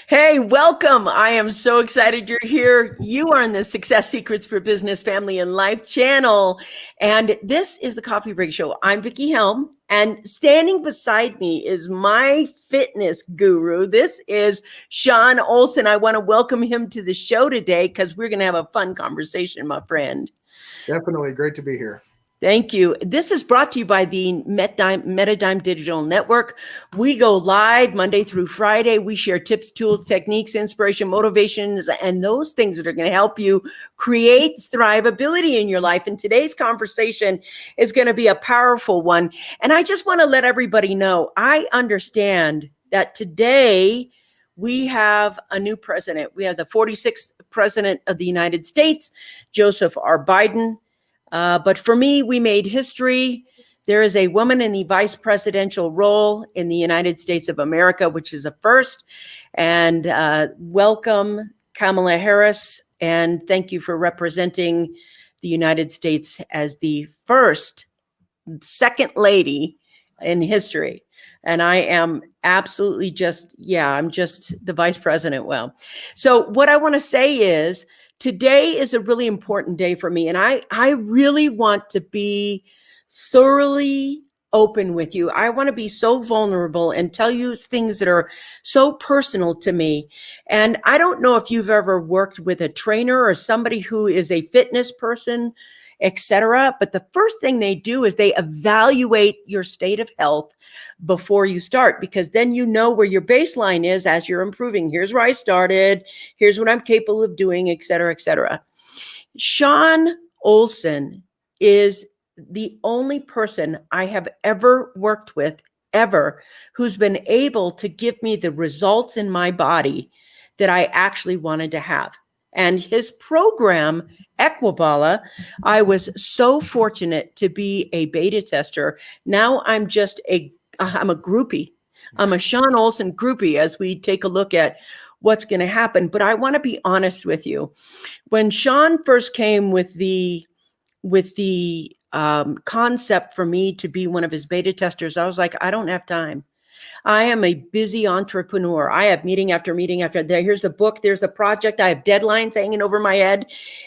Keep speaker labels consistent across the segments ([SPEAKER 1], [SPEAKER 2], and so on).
[SPEAKER 1] Hey, welcome. I am so excited you're here. You are in the Success Secrets for Business, Family, and Life channel. And this is the Coffee Break Show. I'm Vicki Helm, and standing beside me is my fitness guru. This is Sean Olsen. I want to welcome him to the show today because we're going to have a fun conversation, my friend.
[SPEAKER 2] Definitely. Great to be here.
[SPEAKER 1] Thank you. This is brought to you by the Metadime Digital Network. We go live Monday through Friday. We share tips, tools, techniques, inspiration, motivations, and those things that are going to help you create thrivability in your life. And today's conversation is going to be a powerful one. And I just want to let everybody know, I understand that today we have a new president. We have the 46th president of the United States, Joseph R. Biden. But for me, we made history. There is a woman in the vice presidential role in the United States of America, which is a first. And welcome, Kamala Harris. And thank you for representing the United States as the second lady in history. And I am absolutely I'm just the vice president. Well, so what I want to say is, today is a really important day for me, and I really want to be thoroughly open with you. I want to be so vulnerable and tell you things that are so personal to me. And I don't know if you've ever worked with a trainer or somebody who is a fitness person, etc. But the first thing they do is they evaluate your state of health before you start, because then you know where your baseline is as you're improving. Here's where I started. Here's what I'm capable of doing, etc., etc. Sean Olsen is the only person I have ever worked with, ever, who's been able to give me the results in my body that I actually wanted to have. And his program, Equibala, I was so fortunate to be a beta tester. Now I'm a groupie. I'm a Sean Olsen groupie as we take a look at what's going to happen. But I want to be honest with you. When Sean first came with the concept for me to be one of his beta testers, I was like, I don't have time. I am a busy entrepreneur. I have meeting after meeting after that. Here's a book, there's a project. I have deadlines hanging over my head.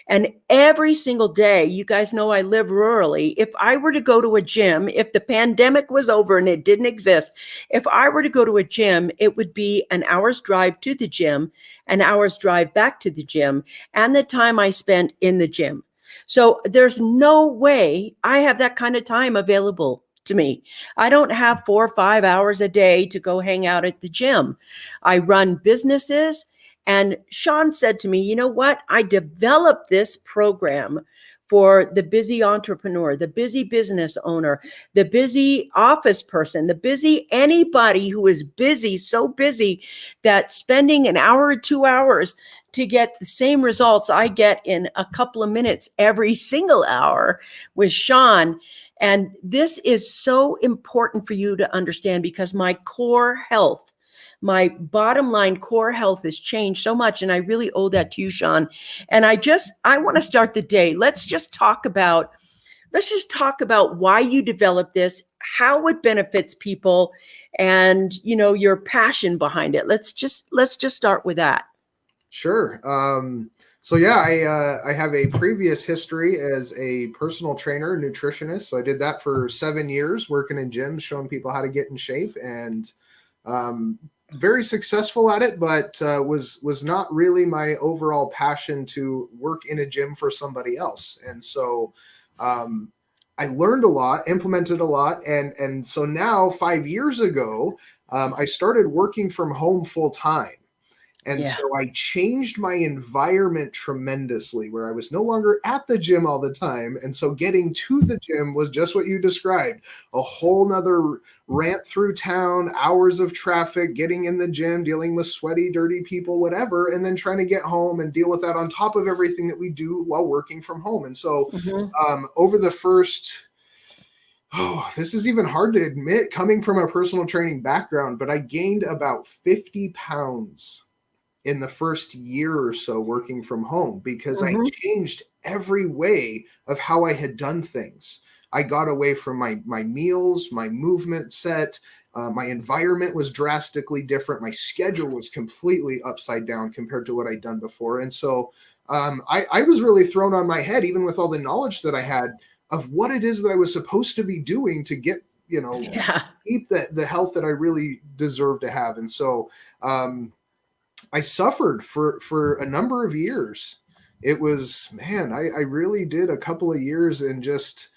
[SPEAKER 1] And every single day, you guys know I live rurally. If I were to go to a gym, if the pandemic was over and it didn't exist, if I were to go to a gym, it would be an hour's drive to the gym, an hour's drive back to the gym, and the time I spent in the gym. So there's no way I have that kind of time available to me. I don't have 4 or 5 hours a day to go hang out at the gym. I run businesses. And Sean said to me, you know what? I developed this program for the busy entrepreneur, the busy business owner, the busy office person, the busy anybody who is busy, so busy that spending an hour or 2 hours to get the same results I get in a couple of minutes every single hour with Sean. And this is so important for you to understand, because my core health, my bottom line core health has changed so much. And I really owe that to you, Sean. And I want to start the day. Let's just talk about why you developed this, how it benefits people, and, your passion behind it. Let's just start with that.
[SPEAKER 2] Sure. I have a previous history as a personal trainer, nutritionist. So I did that for 7 years, working in gyms, showing people how to get in shape, and very successful at it, but was not really my overall passion to work in a gym for somebody else. And so I learned a lot, implemented a lot. And so now 5 years ago, I started working from home full time. And so I changed my environment tremendously, where I was no longer at the gym all the time. And so getting to the gym was just what you described, a whole nother rant through town, hours of traffic, getting in the gym, dealing with sweaty, dirty people, whatever, and then trying to get home and deal with that on top of everything that we do while working from home. And so over the first... this is even hard to admit coming from a personal training background, but I gained about 50 pounds in the first year or so working from home, because I changed every way of how I had done things. I got away from my meals, my movement set. My environment was drastically different. My schedule was completely upside down compared to what I'd done before. And so I was really thrown on my head, even with all the knowledge that I had of what it is that I was supposed to be doing to get,
[SPEAKER 1] Yeah.
[SPEAKER 2] keep the health that I really deserve to have. And so I suffered for a number of years. It was, man, I really did a couple of years and just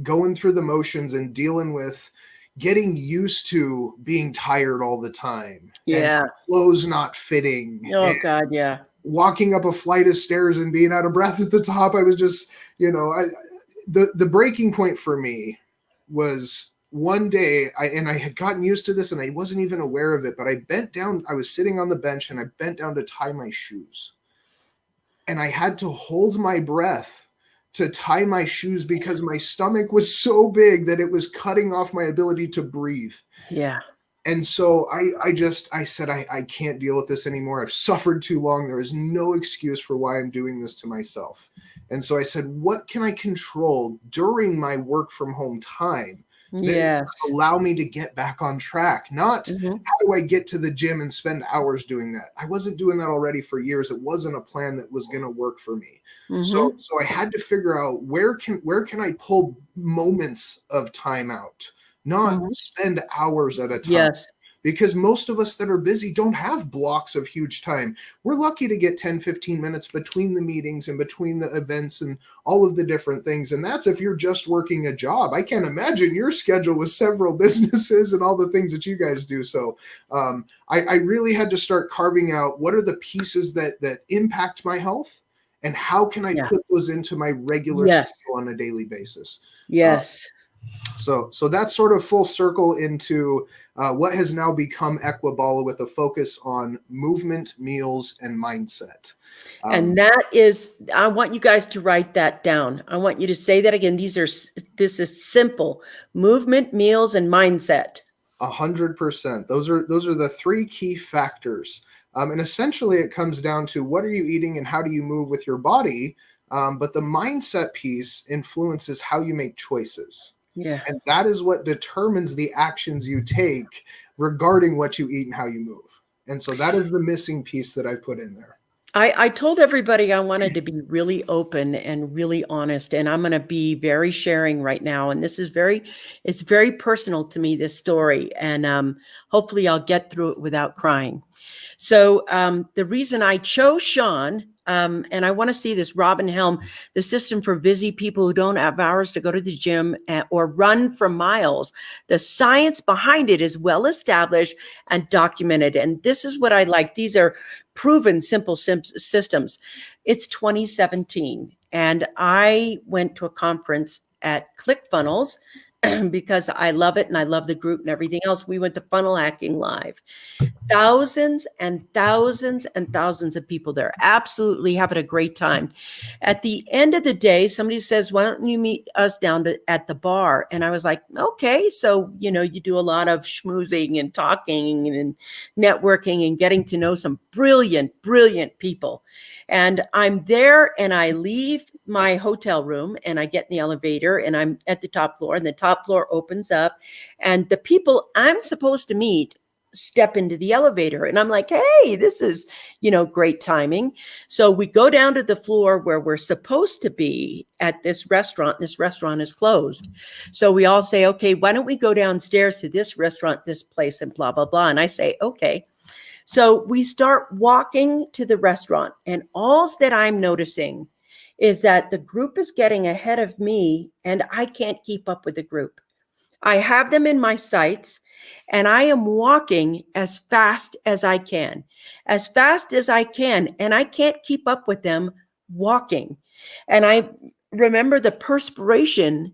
[SPEAKER 2] going through the motions and dealing with getting used to being tired all the time and
[SPEAKER 1] Yeah.
[SPEAKER 2] clothes not fitting
[SPEAKER 1] Oh
[SPEAKER 2] and
[SPEAKER 1] God. Yeah.
[SPEAKER 2] walking up a flight of stairs and being out of breath at the top. I was just, the breaking point for me was one day I had gotten used to this and I wasn't even aware of it, but I bent down, I was sitting on the bench and I bent down to tie my shoes. And I had to hold my breath to tie my shoes because my stomach was so big that it was cutting off my ability to breathe.
[SPEAKER 1] Yeah.
[SPEAKER 2] And so I said, I can't deal with this anymore. I've suffered too long. There is no excuse for why I'm doing this to myself. And so I said, what can I control during my work from home time that
[SPEAKER 1] Yes.
[SPEAKER 2] allow me to get back on track? Not
[SPEAKER 1] Mhm.
[SPEAKER 2] how do I get to the gym and spend hours doing that? I wasn't doing that already for years. It wasn't a plan that was going to work for me. So I had to figure out where can I pull moments of time out, not spend hours at a time.
[SPEAKER 1] Yes.
[SPEAKER 2] Because most of us that are busy don't have blocks of huge time. We're lucky to get 10, 15 minutes between the meetings and between the events and all of the different things. And that's if you're just working a job. I can't imagine your schedule with several businesses and all the things that you guys do. So I really had to start carving out what are the pieces that impact my health and how can I put those into my regular schedule on a daily basis.
[SPEAKER 1] Yes.
[SPEAKER 2] So that's sort of full circle into what has now become Equibala with a focus on movement, meals, and mindset.
[SPEAKER 1] And that is, I want you guys to write that down. I want you to say that again. This is simple: movement, meals, and mindset.
[SPEAKER 2] 100%. Those are the three key factors. And essentially it comes down to what are you eating and how do you move with your body? But the mindset piece influences how you make choices.
[SPEAKER 1] Yeah.
[SPEAKER 2] And that is what determines the actions you take regarding what you eat and how you move. And so that is the missing piece that I put in there.
[SPEAKER 1] I told everybody I wanted to be really open and really honest, and I'm going to be very sharing right now. And this is it's very personal to me, this story, and hopefully I'll get through it without crying. So the reason I chose Sean, and I want to see this Robin Helm, the system for busy people who don't have hours to go to the gym or run for miles. The science behind it is well established and documented. And this is what I like. These are proven simple systems. It's 2017. And I went to a conference at ClickFunnels because I love it and I love the group and everything else. We went to Funnel Hacking Live. Thousands and thousands and thousands of people there, absolutely having a great time. At the end of the day, somebody says, why don't you meet us down at the bar? And I was like, okay. So, you do a lot of schmoozing and talking and networking and getting to know some brilliant, brilliant people. And I'm there and I leave my hotel room and I get in the elevator and I'm at the top floor and the top floor opens up and the people I'm supposed to meet step into the elevator. And I'm like, hey, this is, great timing. So we go down to the floor where we're supposed to be at this restaurant. This restaurant is closed. So we all say, okay, why don't we go downstairs to this restaurant, this place, and blah, blah, blah. And I say, okay. So we start walking to the restaurant. And all that I'm noticing is that the group is getting ahead of me and I can't keep up with the group. I have them in my sights and I am walking as fast as I can, and I can't keep up with them walking. And I remember the perspiration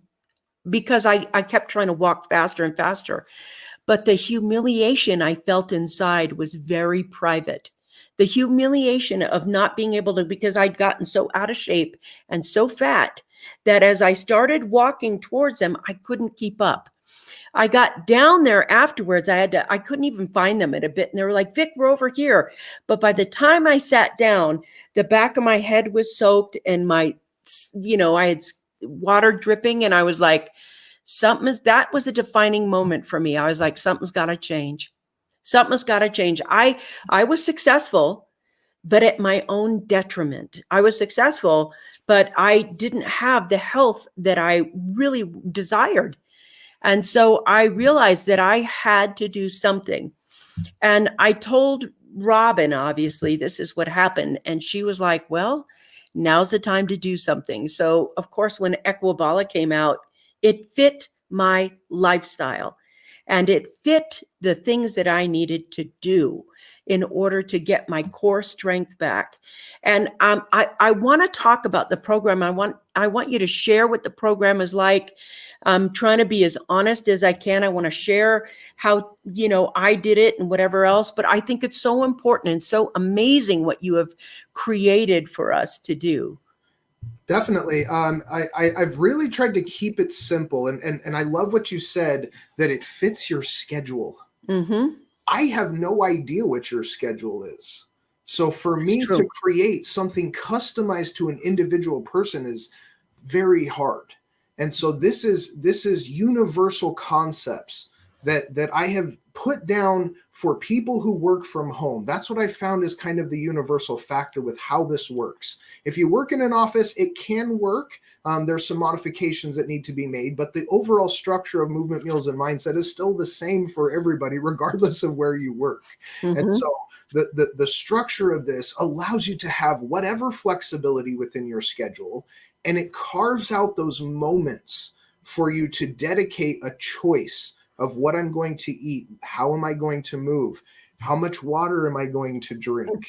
[SPEAKER 1] because I kept trying to walk faster and faster, but the humiliation I felt inside was very private. The humiliation of not being able to, because I'd gotten so out of shape and so fat that as I started walking towards them, I couldn't keep up. I got down there afterwards. I couldn't even find them in a bit. And they were like, Vic, we're over here. But by the time I sat down, the back of my head was soaked and I had water dripping. And I was like, that was a defining moment for me. I was like, something's got to change. Something's got to change. I was successful, but at my own detriment. I was successful, but I didn't have the health that I really desired. And so I realized that I had to do something. And I told Robin, obviously, this is what happened. And she was like, well, now's the time to do something. So, of course, when Equibala came out, it fit my lifestyle and it fit the things that I needed to do in order to get my core strength back. And I want to talk about the program. I want you to share what the program is like. I'm trying to be as honest as I can. I want to share how, I did it and whatever else, but I think it's so important and so amazing what you have created for us to do.
[SPEAKER 2] Definitely. I've really tried to keep it simple, and I love what you said, that it fits your schedule.
[SPEAKER 1] Mm-hmm.
[SPEAKER 2] I have no idea what your schedule is. So for me to create something customized to an individual person is very hard. And so this is universal concepts that I have put down for people who work from home. That's what I found is kind of the universal factor with how this works. If you work in an office, it can work. There's some modifications that need to be made, but the overall structure of movement, meals, and mindset is still the same for everybody, regardless of where you work. Mm-hmm. And so the structure of this allows you to have whatever flexibility within your schedule, and it carves out those moments for you to dedicate a choice of what I'm going to eat, how am I going to move, how much water am I going to drink.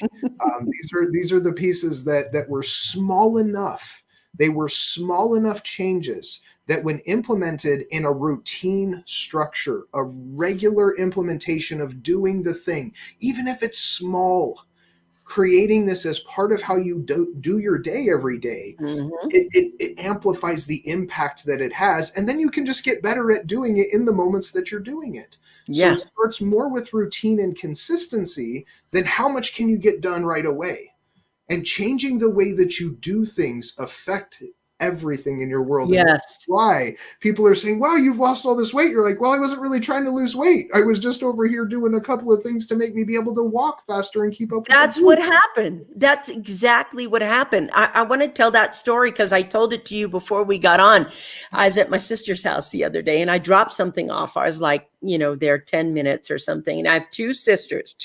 [SPEAKER 2] These are the pieces that were small enough. They were small enough changes that when implemented in a routine structure, a regular implementation of doing the thing, even if it's small, creating this as part of how you do your day every day, mm-hmm. it amplifies the impact that it has. And then you can just get better at doing it in the moments that you're doing it. Yeah. So it starts more with routine and consistency than how much can you get done right away. And changing the way that you do things affect everything in your world.
[SPEAKER 1] Yes.
[SPEAKER 2] And that's why people are saying, wow, you've lost all this weight. You're like, well, I wasn't really trying to lose weight. I was just over here doing a couple of things to make me be able to walk faster and keep up.
[SPEAKER 1] That's what happened. That's exactly what happened. I want to tell that story because I told it to you before we got on. I was at my sister's house the other day and I dropped something off. I was like, there 10 minutes or something. And I have two sisters.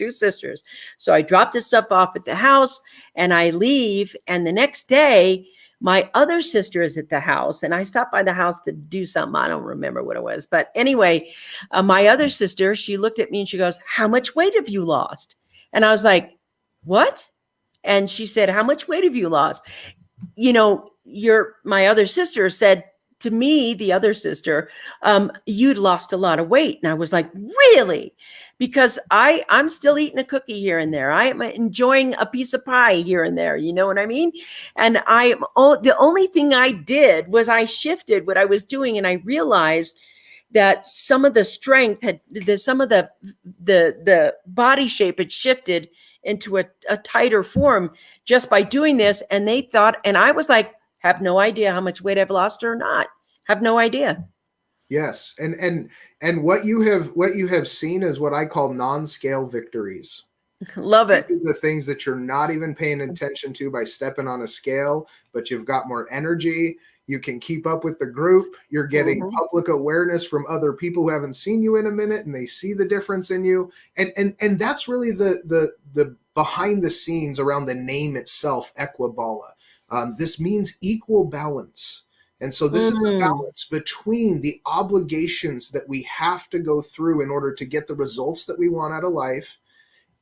[SPEAKER 1] So I dropped this stuff off at the house and I leave. And the next day, my other sister is at the house and I stopped by the house to do something. I don't remember what it was. But anyway, my other sister, she looked at me and she goes, how much weight have you lost? And I was like, what? And she said, how much weight have you lost? My other sister said to me, the other sister, you'd lost a lot of weight. And I was like, really? Because I'm still eating a cookie here and there. I am enjoying a piece of pie here and there. You know what I mean? And the only thing I did was I shifted what I was doing. And I realized that some of the strength some of the body shape had shifted into a tighter form just by doing this. And they thought, and I was like, have no idea how much weight I've lost or not. Have no idea.
[SPEAKER 2] Yes. And what you have seen is what I call non-scale victories.
[SPEAKER 1] Love it.
[SPEAKER 2] These are the things that you're not even paying attention to by stepping on a scale, but you've got more energy. You can keep up with the group. You're getting mm-hmm. public awareness from other people who haven't seen you in a minute and they see the difference in you. And that's really the behind the scenes around the name itself, Equibala. This means equal balance. And so this is a balance between the obligations that we have to go through in order to get the results that we want out of life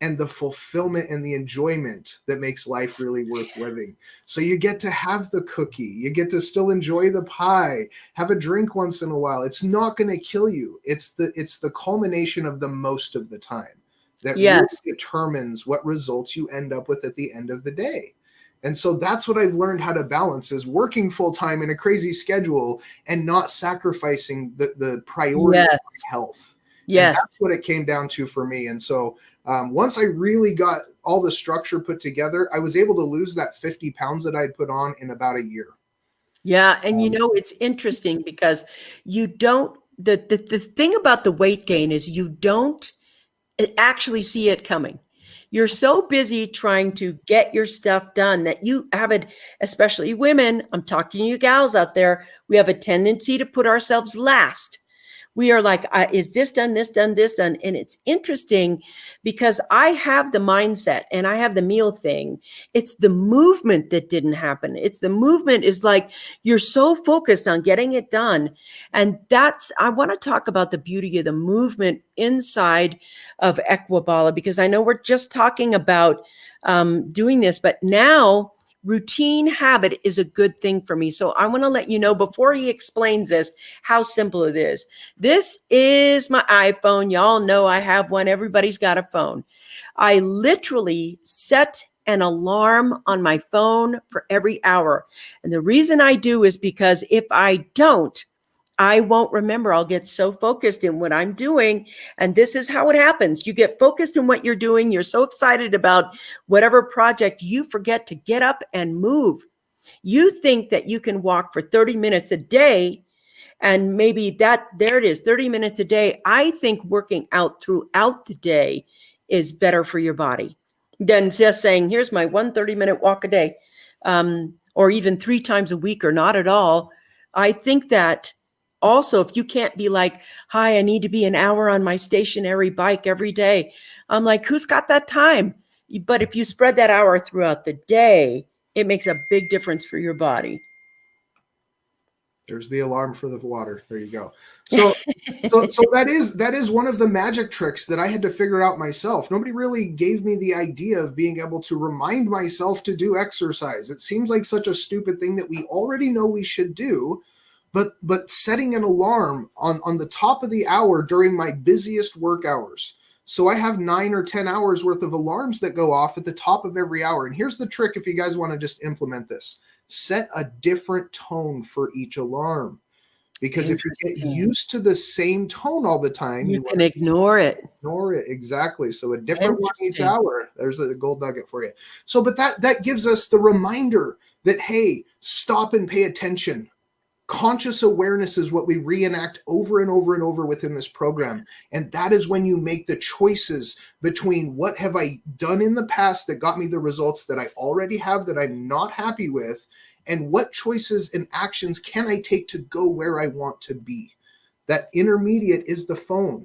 [SPEAKER 2] and the fulfillment and the enjoyment that makes life really worth living. So you get to have the cookie, you get to still enjoy the pie, have a drink once in a while. It's not going to kill you. It's the culmination of the most of the time that really determines what results you end up with at the end of the day. And so that's what I've learned how to balance, is working full time in a crazy schedule and not sacrificing the priority of health. Yes. And that's what it came down to for me. And so once I really got all the structure put together, I was able to lose that 50 pounds that I'd put on in about a year.
[SPEAKER 1] Yeah. And it's interesting because you don't, the thing about the weight gain is you don't actually see it coming. You're so busy trying to get your stuff done that you have it, especially women. I'm talking to you gals out there. We have a tendency to put ourselves last. We are like, is this done, this done, this done? And it's interesting because I have the mindset and I have the meal thing. It's the movement that didn't happen. It's the movement is like, you're so focused on getting it done. And I want to talk about the beauty of the movement inside of Equibala, because I know we're just talking about doing this, but now routine habit is a good thing for me. So I want to let you know before he explains this, how simple it is. This is my iPhone. Y'all know I have one. Everybody's got a phone. I literally set an alarm on my phone for every hour. And the reason I do is because if I don't, I won't remember. I'll get so focused in what I'm doing. And this is how it happens. You get focused in what you're doing. You're so excited about whatever project, you forget to get up and move. You think that you can walk for 30 minutes a day. And maybe there it is, 30 minutes a day. I think working out throughout the day is better for your body than just saying, here's my 30-minute walk a day, or even 3 times a week or not at all. I think that also, if you can't be like, hi, I need to be an hour on my stationary bike every day. I'm like, who's got that time? But if you spread that hour throughout the day, it makes a big difference for your body.
[SPEAKER 2] There's the alarm for the water. There you go. So that is one of the magic tricks that I had to figure out myself. Nobody really gave me the idea of being able to remind myself to do exercise. It seems like such a stupid thing that we already know we should do, but setting an alarm on the top of the hour during my busiest work hours. So I have 9 or 10 hours worth of alarms that go off at the top of every hour. And here's the trick if you guys want to just implement this. Set a different tone for each alarm. Because if you get used to the same tone all the time,
[SPEAKER 1] you can ignore it.
[SPEAKER 2] Ignore it, exactly. So a different one each hour. There's a gold nugget for you. So, but that gives us the reminder that, hey, stop and pay attention. Conscious awareness is what we reenact over and over and over within this program. And that is when you make the choices between what have I done in the past that got me the results that I already have that I'm not happy with, and what choices and actions can I take to go where I want to be. That intermediate is the phone.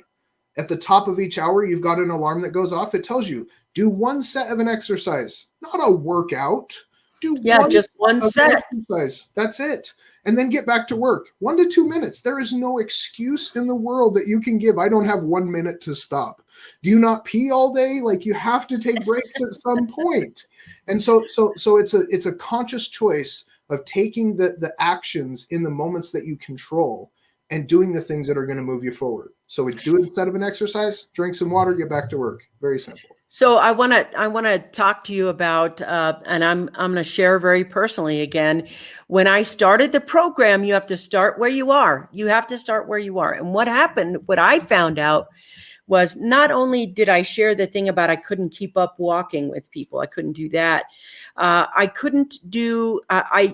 [SPEAKER 2] At the top of each hour, you've got an alarm that goes off. It tells you, do 1 set of an exercise, not a workout. Do
[SPEAKER 1] just one set.
[SPEAKER 2] Exercise. That's it. And then get back to work. 1 to 2 minutes. There is no excuse in the world that you can give. I don't have 1 minute to stop. Do you not pee all day? Like, you have to take breaks at some point. And so it's a conscious choice of taking the actions in the moments that you control and doing the things that are going to move you forward. So we do it instead of an exercise, drink some water, get back to work. Very simple.
[SPEAKER 1] So I want to talk to you about, and I'm going to share very personally again. When I started the program, you have to start where you are. You have to start where you are. And what happened, what I found out was not only did I share the thing about I couldn't keep up walking with people. I couldn't do that. I couldn't do,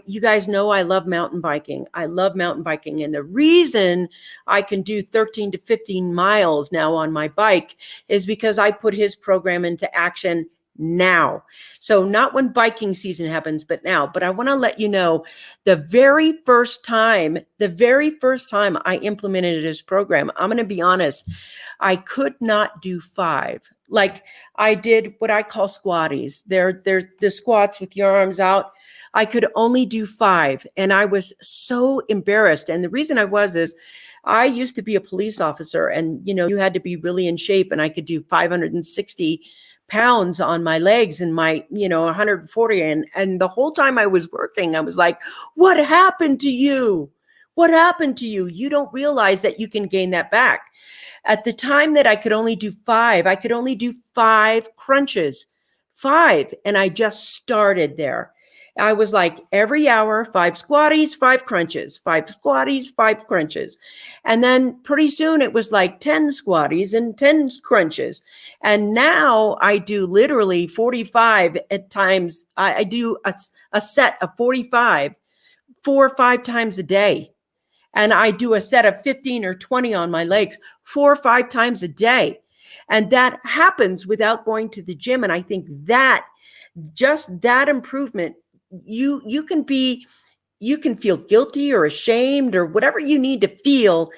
[SPEAKER 1] you guys know I love mountain biking. I love mountain biking. And the reason I can do 13 to 15 miles now on my bike is because I put his program into action now. So not when biking season happens, but now. But I want to let you know, the very first time I implemented his program, I'm going to be honest, I could not do 5. Like, I did what I call squatties. They're the squats with your arms out. I could only do 5. And I was so embarrassed. And the reason I was is I used to be a police officer, and, you had to be really in shape, and I could do 560 pounds on my legs and my, 140. And the whole time I was working, I was like, what happened to you? What happened to you? You don't realize that you can gain that back. At the time that I could only do 5, I could only do 5 crunches, 5. And I just started there. I was like, every hour, 5 squatties, 5 crunches, 5 squatties, 5 crunches. And then pretty soon it was like 10 squatties and 10 crunches. And now I do literally 45 at times. I do a set of 45 4 or 5 times a day. And I do a set of 15 or 20 on my legs 4 or 5 times a day. And that happens without going to the gym. And I think that just that improvement, you can feel guilty or ashamed or whatever you need to feel,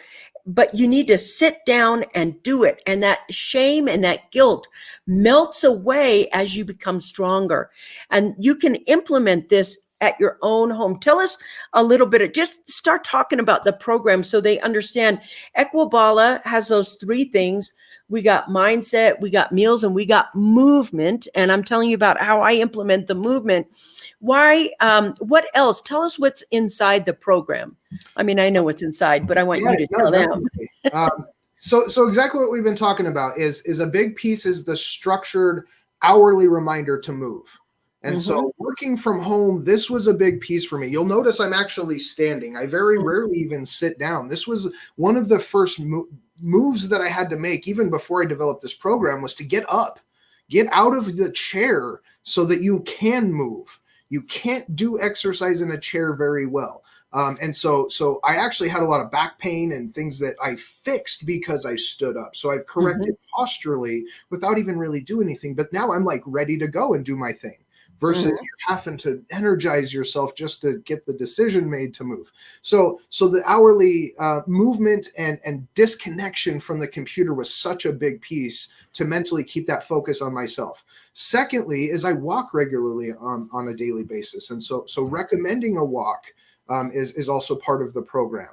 [SPEAKER 1] but you need to sit down and do it. And that shame and that guilt melts away as you become stronger. And you can implement this at your own home. Tell us a little bit, just start talking about the program so they understand. Equibala has those 3 things. We got mindset, we got meals, and we got movement. And I'm telling you about how I implement the movement. Why, what else? Tell us what's inside the program. I mean, I know what's inside, but I want you to tell them.
[SPEAKER 2] So exactly what we've been talking about is a big piece is the structured hourly reminder to move. And so working from home, this was a big piece for me. You'll notice I'm actually standing. I very rarely even sit down. This was one of the first moves that I had to make even before I developed this program, was to get up, get out of the chair so that you can move. You can't do exercise in a chair very well. And so I actually had a lot of back pain and things that I fixed because I stood up. So I've corrected posturally without even really doing anything. But now I'm like ready to go and do my thing. Versus you're having to energize yourself just to get the decision made to move. So the hourly movement and disconnection from the computer was such a big piece to mentally keep that focus on myself. Secondly, is I walk regularly on a daily basis. And so recommending a walk is also part of the program.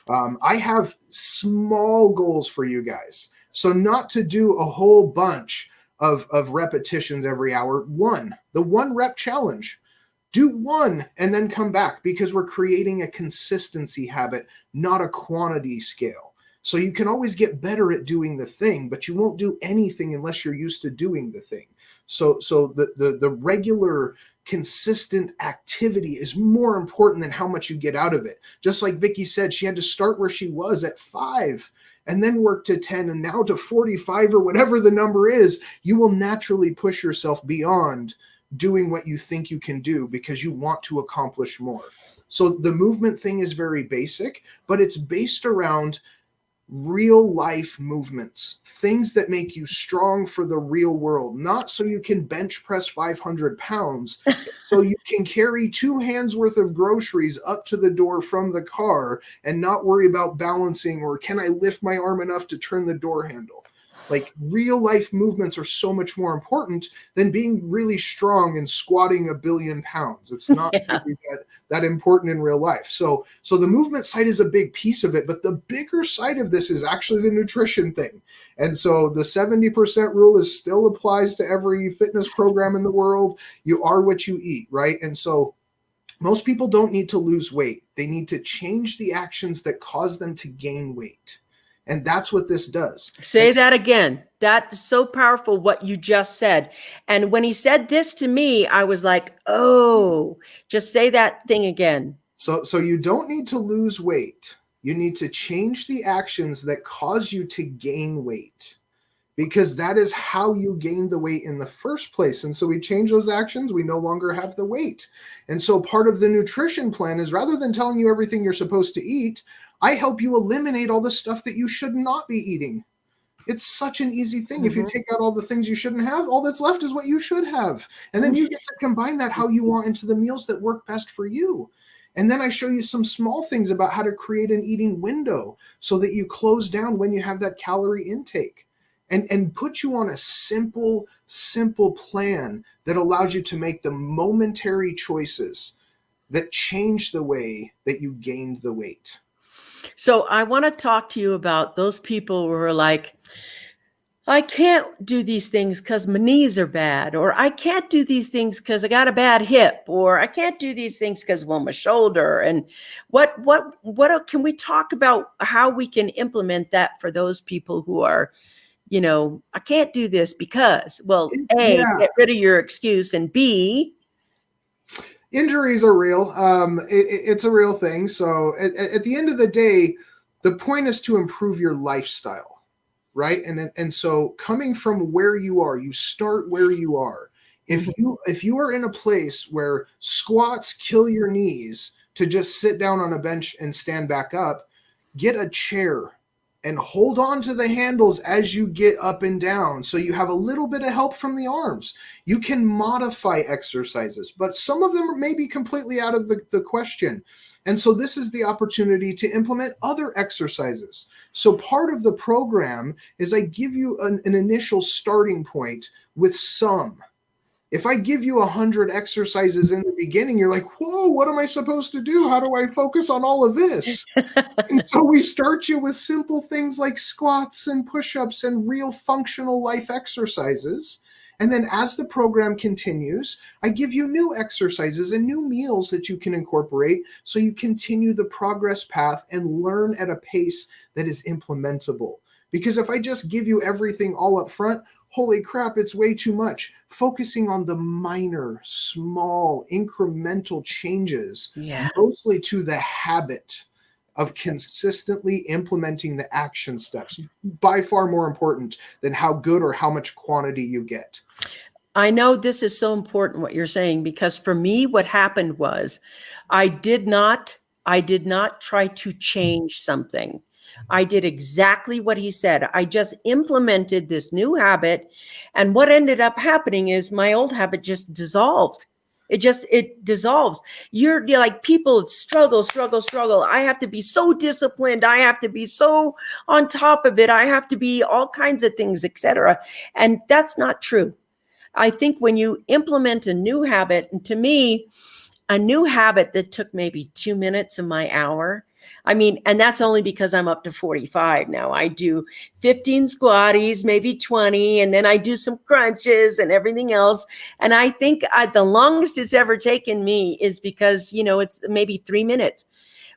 [SPEAKER 2] I have small goals for you guys. So not to do a whole bunch of repetitions every hour. The 1 rep challenge. Do 1 and then come back, because we're creating a consistency habit, not a quantity scale. So you can always get better at doing the thing, but you won't do anything unless you're used to doing the thing. So the regular consistent activity is more important than how much you get out of it. Just like Vicki said, she had to start where she was at 5 and then work to 10 and now to 45 or whatever the number is. You will naturally push yourself beyond doing what you think you can do because you want to accomplish more. So the movement thing is very basic, but it's based around real life movements, things that make you strong for the real world, not so you can bench press 500 pounds, so you can carry 2 hands worth of groceries up to the door from the car and not worry about balancing, or can I lift my arm enough to turn the door handle? Like, real life movements are so much more important than being really strong and squatting 1 billion pounds. It's not really that important in real life. So the movement side is a big piece of it, but the bigger side of this is actually the nutrition thing. And so the 70% rule still applies to every fitness program in the world. You are what you eat, right? And so most people don't need to lose weight. They need to change the actions that cause them to gain weight. And that's what this does.
[SPEAKER 1] Say that again. That's so powerful what you just said. And when he said this to me, I was like, oh, just say that thing again.
[SPEAKER 2] So you don't need to lose weight. You need to change the actions that cause you to gain weight, because that is how you gain the weight in the first place. And so we change those actions, we no longer have the weight. And so part of the nutrition plan is, rather than telling you everything you're supposed to eat, I help you eliminate all the stuff that you should not be eating. It's such an easy thing. If you take out all the things you shouldn't have, all that's left is what you should have. And then you get to combine that how you want into the meals that work best for you. And then I show you some small things about how to create an eating window so that you close down when you have that calorie intake. And put you on a simple plan that allows you to make the momentary choices that change the way that you gained the weight.
[SPEAKER 1] So I want to talk to you about those people who are like, I can't do these things because my knees are bad, or I can't do these things because I got a bad hip, or I can't do these things because, well, my shoulder. And what can we talk about how we can implement that for those people who are, I can't do this because, well, A, get rid of your excuse, and B,
[SPEAKER 2] injuries are real. It's a real thing. So at the end of the day, the point is to improve your lifestyle, right? And so coming from where you are, you start where you are. If you are in a place where squats kill your knees, to just sit down on a bench and stand back up, get a chair and hold on to the handles as you get up and down. So you have a little bit of help from the arms. You can modify exercises, but some of them may be completely out of the question. And so this is the opportunity to implement other exercises. So part of the program is I give you an initial starting point with some. If I give you 100 exercises in the beginning, you're like, whoa, what am I supposed to do? How do I focus on all of this? And so we start you with simple things like squats and push-ups and real functional life exercises. And then as the program continues, I give you new exercises and new meals that you can incorporate so you continue the progress path and learn at a pace that is implementable. Because if I just give you everything all up front, holy crap, it's way too much. Focusing on the minor, small, incremental changes, mostly to the habit of consistently implementing the action steps, by far more important than how good or how much quantity you get.
[SPEAKER 1] I know this is so important what you're saying, because for me, what happened was I did not try to change something. I did exactly what he said. I just implemented this new habit. And what ended up happening is my old habit just dissolved. It dissolves. You're like, people struggle. I have to be so disciplined. I have to be so on top of it. I have to be all kinds of things, etc. And that's not true. I think when you implement a new habit, and to me, a new habit that took maybe 2 minutes of my hour. I mean, and that's only because I'm up to 45 now. I do 15 squatties, maybe 20, and then I do some crunches and everything else. And I think the longest it's ever taken me is because, it's maybe 3 minutes.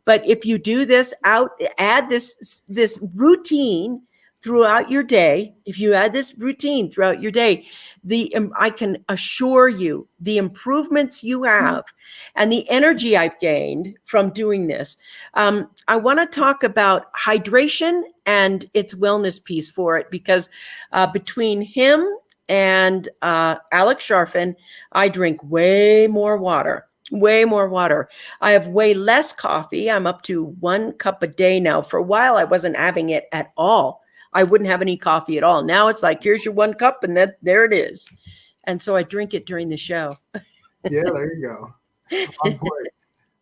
[SPEAKER 1] But if you do this add this routine throughout your day, if you add this routine throughout your day, I can assure you the improvements you have and the energy I've gained from doing this. I want to talk about hydration and its wellness piece for it, because between him and Alex Sharfin, I drink way more water. I have way less coffee. I'm up to 1 cup a day now. For a while, I wasn't having it at all. I wouldn't have any coffee at all. Now it's like, here's your 1 cup and there it is. And so I drink it during the show.
[SPEAKER 2] Yeah, there you go. On point.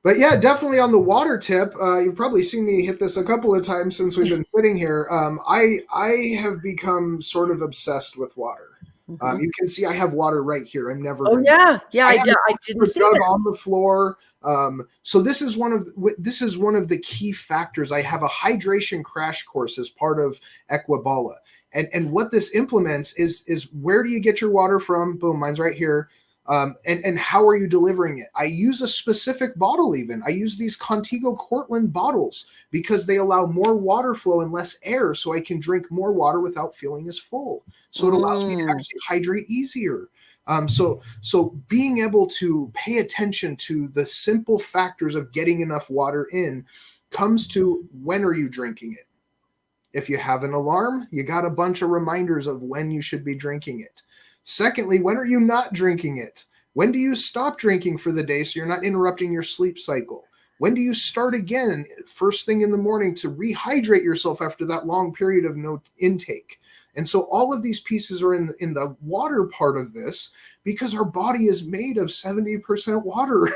[SPEAKER 2] But yeah, definitely on the water tip, you've probably seen me hit this a couple of times since we've been sitting here. I have become sort of obsessed with water. You can see I have water right here. I'm never.
[SPEAKER 1] Oh yeah. I didn't see
[SPEAKER 2] jug
[SPEAKER 1] that
[SPEAKER 2] on the floor. So this is one of the key factors. I have a hydration crash course as part of Equibala, and what this implements is where do you get your water from? Boom, mine's right here. And how are you delivering it? I use a specific bottle even. I use these Contigo Cortland bottles because they allow more water flow and less air, so I can drink more water without feeling as full. So it allows me to actually hydrate easier. So being able to pay attention to the simple factors of getting enough water in comes to when are you drinking it? If you have an alarm, you got a bunch of reminders of when you should be drinking it. Secondly, when are you not drinking it? When do you stop drinking for the day so you're not interrupting your sleep cycle? When do you start again first thing in the morning to rehydrate yourself after that long period of no intake? And so all of these pieces are in the water part of this because our body is made of 70% water.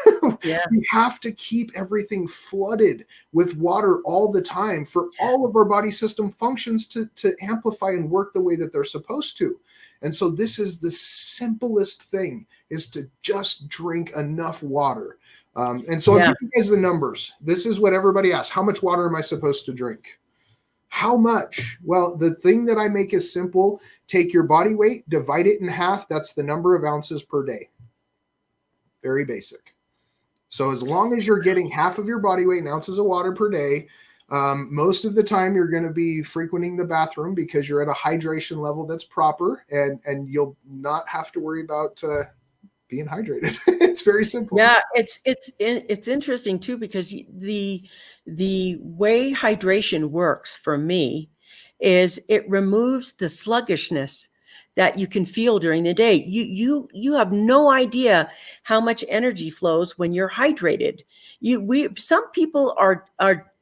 [SPEAKER 1] Yeah.
[SPEAKER 2] We have to keep everything flooded with water all the time for all of our body system functions to amplify and work the way that they're supposed to. And so this is the simplest thing, is to just drink enough water. And so I'll give you guys the numbers. This is what everybody asks. How much water am I supposed to drink? How much? Well, the thing that I make is simple. Take your body weight, divide it in half. That's the number of ounces per day. Very basic. So as long as you're getting half of your body weight in ounces of water per day, most of the time you're going to be frequenting the bathroom because you're at a hydration level that's proper, and you'll not have to worry about being hydrated. It's very simple.
[SPEAKER 1] Yeah, it's interesting too, because the way hydration works for me is it removes the sluggishness that you can feel during the day. You have no idea how much energy flows when you're hydrated. Some people are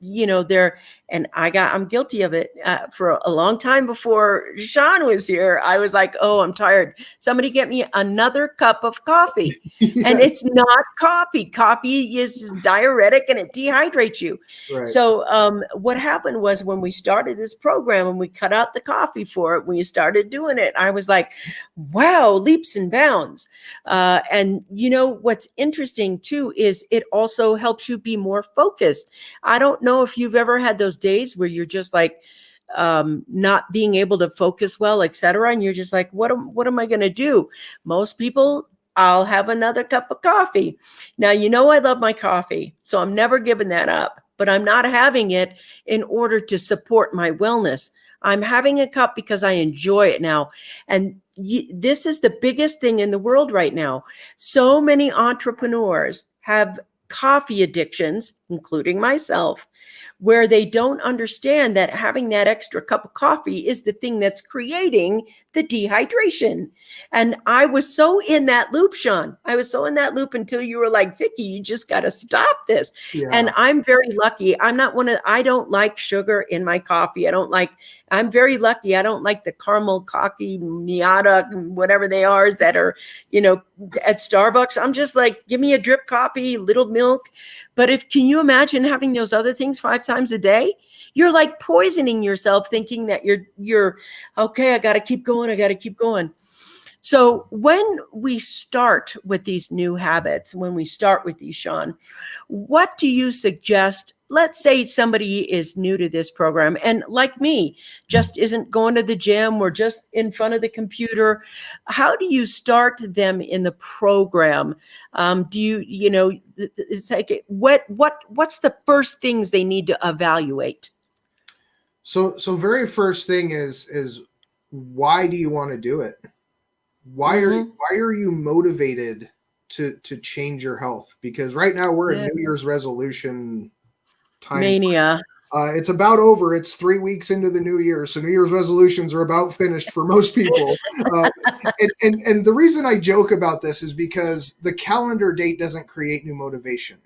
[SPEAKER 1] they're, and I'm guilty of it. For a long time before Sean was here, I was like, oh, I'm tired. Somebody get me another cup of coffee.
[SPEAKER 2] Yeah.
[SPEAKER 1] And it's not coffee. Coffee is diuretic and it dehydrates you.
[SPEAKER 2] Right.
[SPEAKER 1] So what happened was, when we started this program and we cut out the coffee for it, when you started doing it, I was like, wow, leaps and bounds. And what's interesting too is it also helps you be more focused. I don't know if you've ever had those days where you're just like not being able to focus well, etc. And you're just like, what am I going to do? Most people, I'll have another cup of coffee. Now, I love my coffee, so I'm never giving that up, but I'm not having it in order to support my wellness. I'm having a cup because I enjoy it now. And this is the biggest thing in the world right now. So many entrepreneurs have coffee addictions, including myself, where they don't understand that having that extra cup of coffee is the thing that's creating the dehydration. And I was so in that loop, Sean. I was so in that loop until you were like, Vicki, you just got to stop this.
[SPEAKER 2] Yeah.
[SPEAKER 1] And I'm very lucky. I don't like sugar in my coffee. I'm very lucky. I don't like the caramel coffee, Miata, whatever they are that are, at Starbucks. I'm just like, give me a drip coffee, little milk. But can you imagine having those other things 5 times a day? You're like poisoning yourself, thinking that you're okay. I got to keep going. So when we start with these new habits, when we start with these, Sean, what do you suggest? Let's say somebody is new to this program and, like me, just isn't going to the gym or just in front of the computer. How do you start them in the program? Do you, it's like, what's the first things they need to evaluate?
[SPEAKER 2] So very first thing is why do you want to do it? Why are you motivated to change your health? Because right now we're in New Year's resolution time.
[SPEAKER 1] Mania.
[SPEAKER 2] It's about over. It's 3 weeks into the new year, so New Year's resolutions are about finished for most people. And the reason I joke about this is because the calendar date doesn't create new motivation.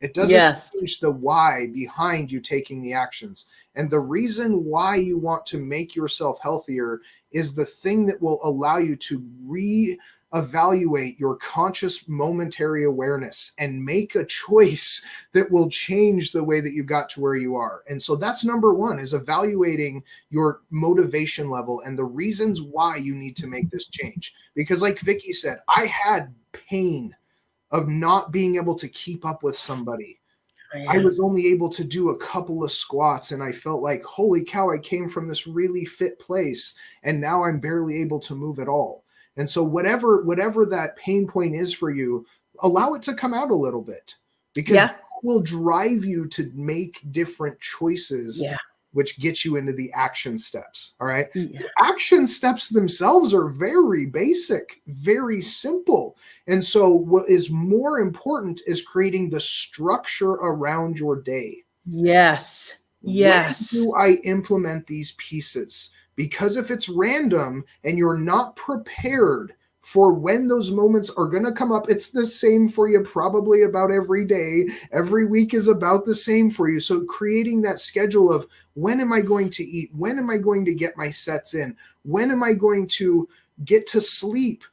[SPEAKER 2] It doesn't change the why behind you taking the actions. And the reason why you want to make yourself healthier is the thing that will allow you to reevaluate your conscious momentary awareness and make a choice that will change the way that you got to where you are. And so that's number one, is evaluating your motivation level and the reasons why you need to make this change. Because like Vicki said, I had pain of not being able to keep up with somebody. I was only able to do a couple of squats and I felt like, holy cow, I came from this really fit place and now I'm barely able to move at all. And so whatever that pain point is for you, allow it to come out a little bit, because it will drive you to make different choices, which gets you into the action steps. All right. The action steps themselves are very basic, very simple. And so what is more important is creating the structure around your day.
[SPEAKER 1] Yes. Yes.
[SPEAKER 2] When do I implement these pieces? Because if it's random and you're not prepared for when those moments are going to come up, it's the same for you probably about every day. Every week is about the same for you. So creating that schedule of, when am I going to eat? When am I going to get my sets in? When am I going to get to sleep?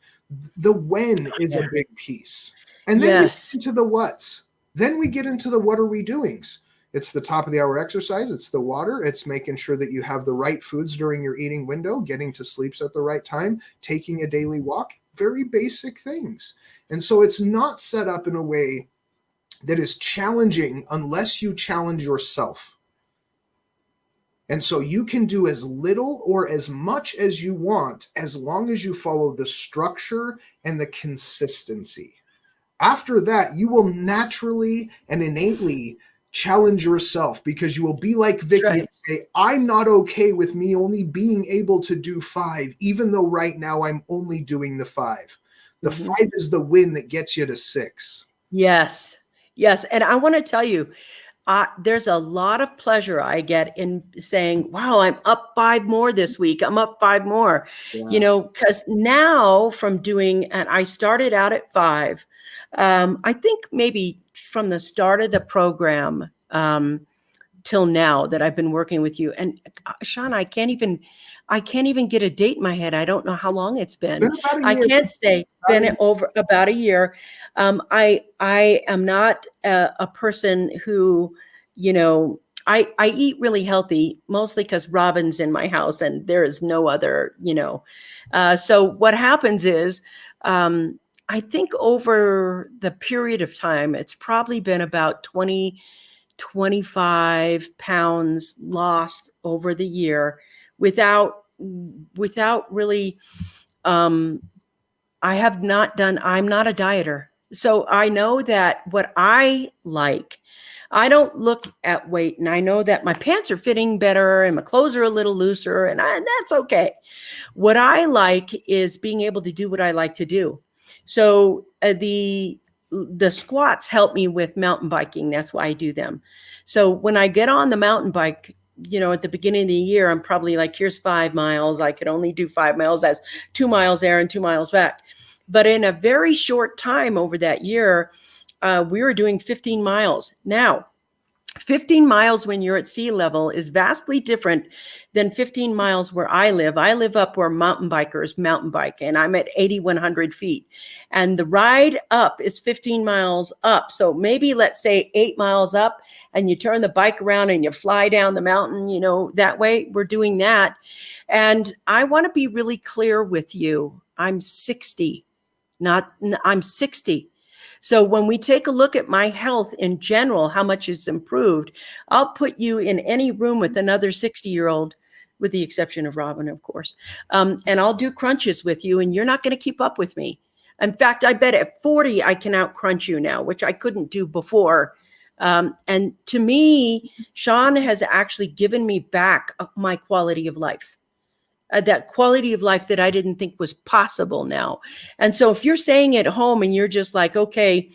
[SPEAKER 2] The when is a big piece. And then we get into the what's. Then we get into the what are we doings. It's the top of the hour exercise. It's the water. It's making sure that you have the right foods during your eating window, getting to sleeps at the right time, taking a daily walk, very basic things. And so it's not set up in a way that is challenging unless you challenge yourself. And so you can do as little or as much as you want, as long as you follow the structure and the consistency. After that, you will naturally and innately challenge yourself, because you will be like Vicki and say, I'm not okay with me only being able to do 5, even though right now I'm only doing the 5. The 5 is the win that gets you to 6.
[SPEAKER 1] Yes. Yes. And I want to tell you, there's a lot of pleasure I get in saying, wow, I'm up 5 more this week. I'm up 5 more, because now from doing, and I started out at 5. I think maybe from the start of the program, till now that I've been working with you. And Sean, I can't even get a date in my head. I don't know how long it's been.
[SPEAKER 2] About a
[SPEAKER 1] I
[SPEAKER 2] year.
[SPEAKER 1] can't say been over about a year. I am not a person who, I eat really healthy, mostly because Robin's in my house and there is no other, so what happens is, I think over the period of time, it's probably been about 25 pounds lost over the year without really, I'm not a dieter. So I know that what I like, I don't look at weight, and I know that my pants are fitting better and my clothes are a little looser, and that's okay. What I like is being able to do what I like to do. So the squats help me with mountain biking. That's why I do them. So when I get on the mountain bike, at the beginning of the year, I'm probably like, here's 5 miles. I could only do 5 miles. That's 2 miles there and 2 miles back. But in a very short time over that year, we were doing 15 miles. Now, 15 miles when you're at sea level is vastly different than 15 miles where I live. I live up where mountain bikers mountain bike, and I'm at 8,100 feet. And the ride up is 15 miles up. So maybe let's say 8 miles up, and you turn the bike around and you fly down the mountain, that way. We're doing that. And I want to be really clear with you. I'm 60. I'm 60. So when we take a look at my health in general, how much it's improved, I'll put you in any room with another 60-year-old, with the exception of Robin, of course. And I'll do crunches with you, and you're not going to keep up with me. In fact, I bet at 40, I can out crunch you now, which I couldn't do before. And to me, Sean has actually given me back my quality of life. That quality of life that I didn't think was possible now. And so if you're staying at home and you're just like, okay,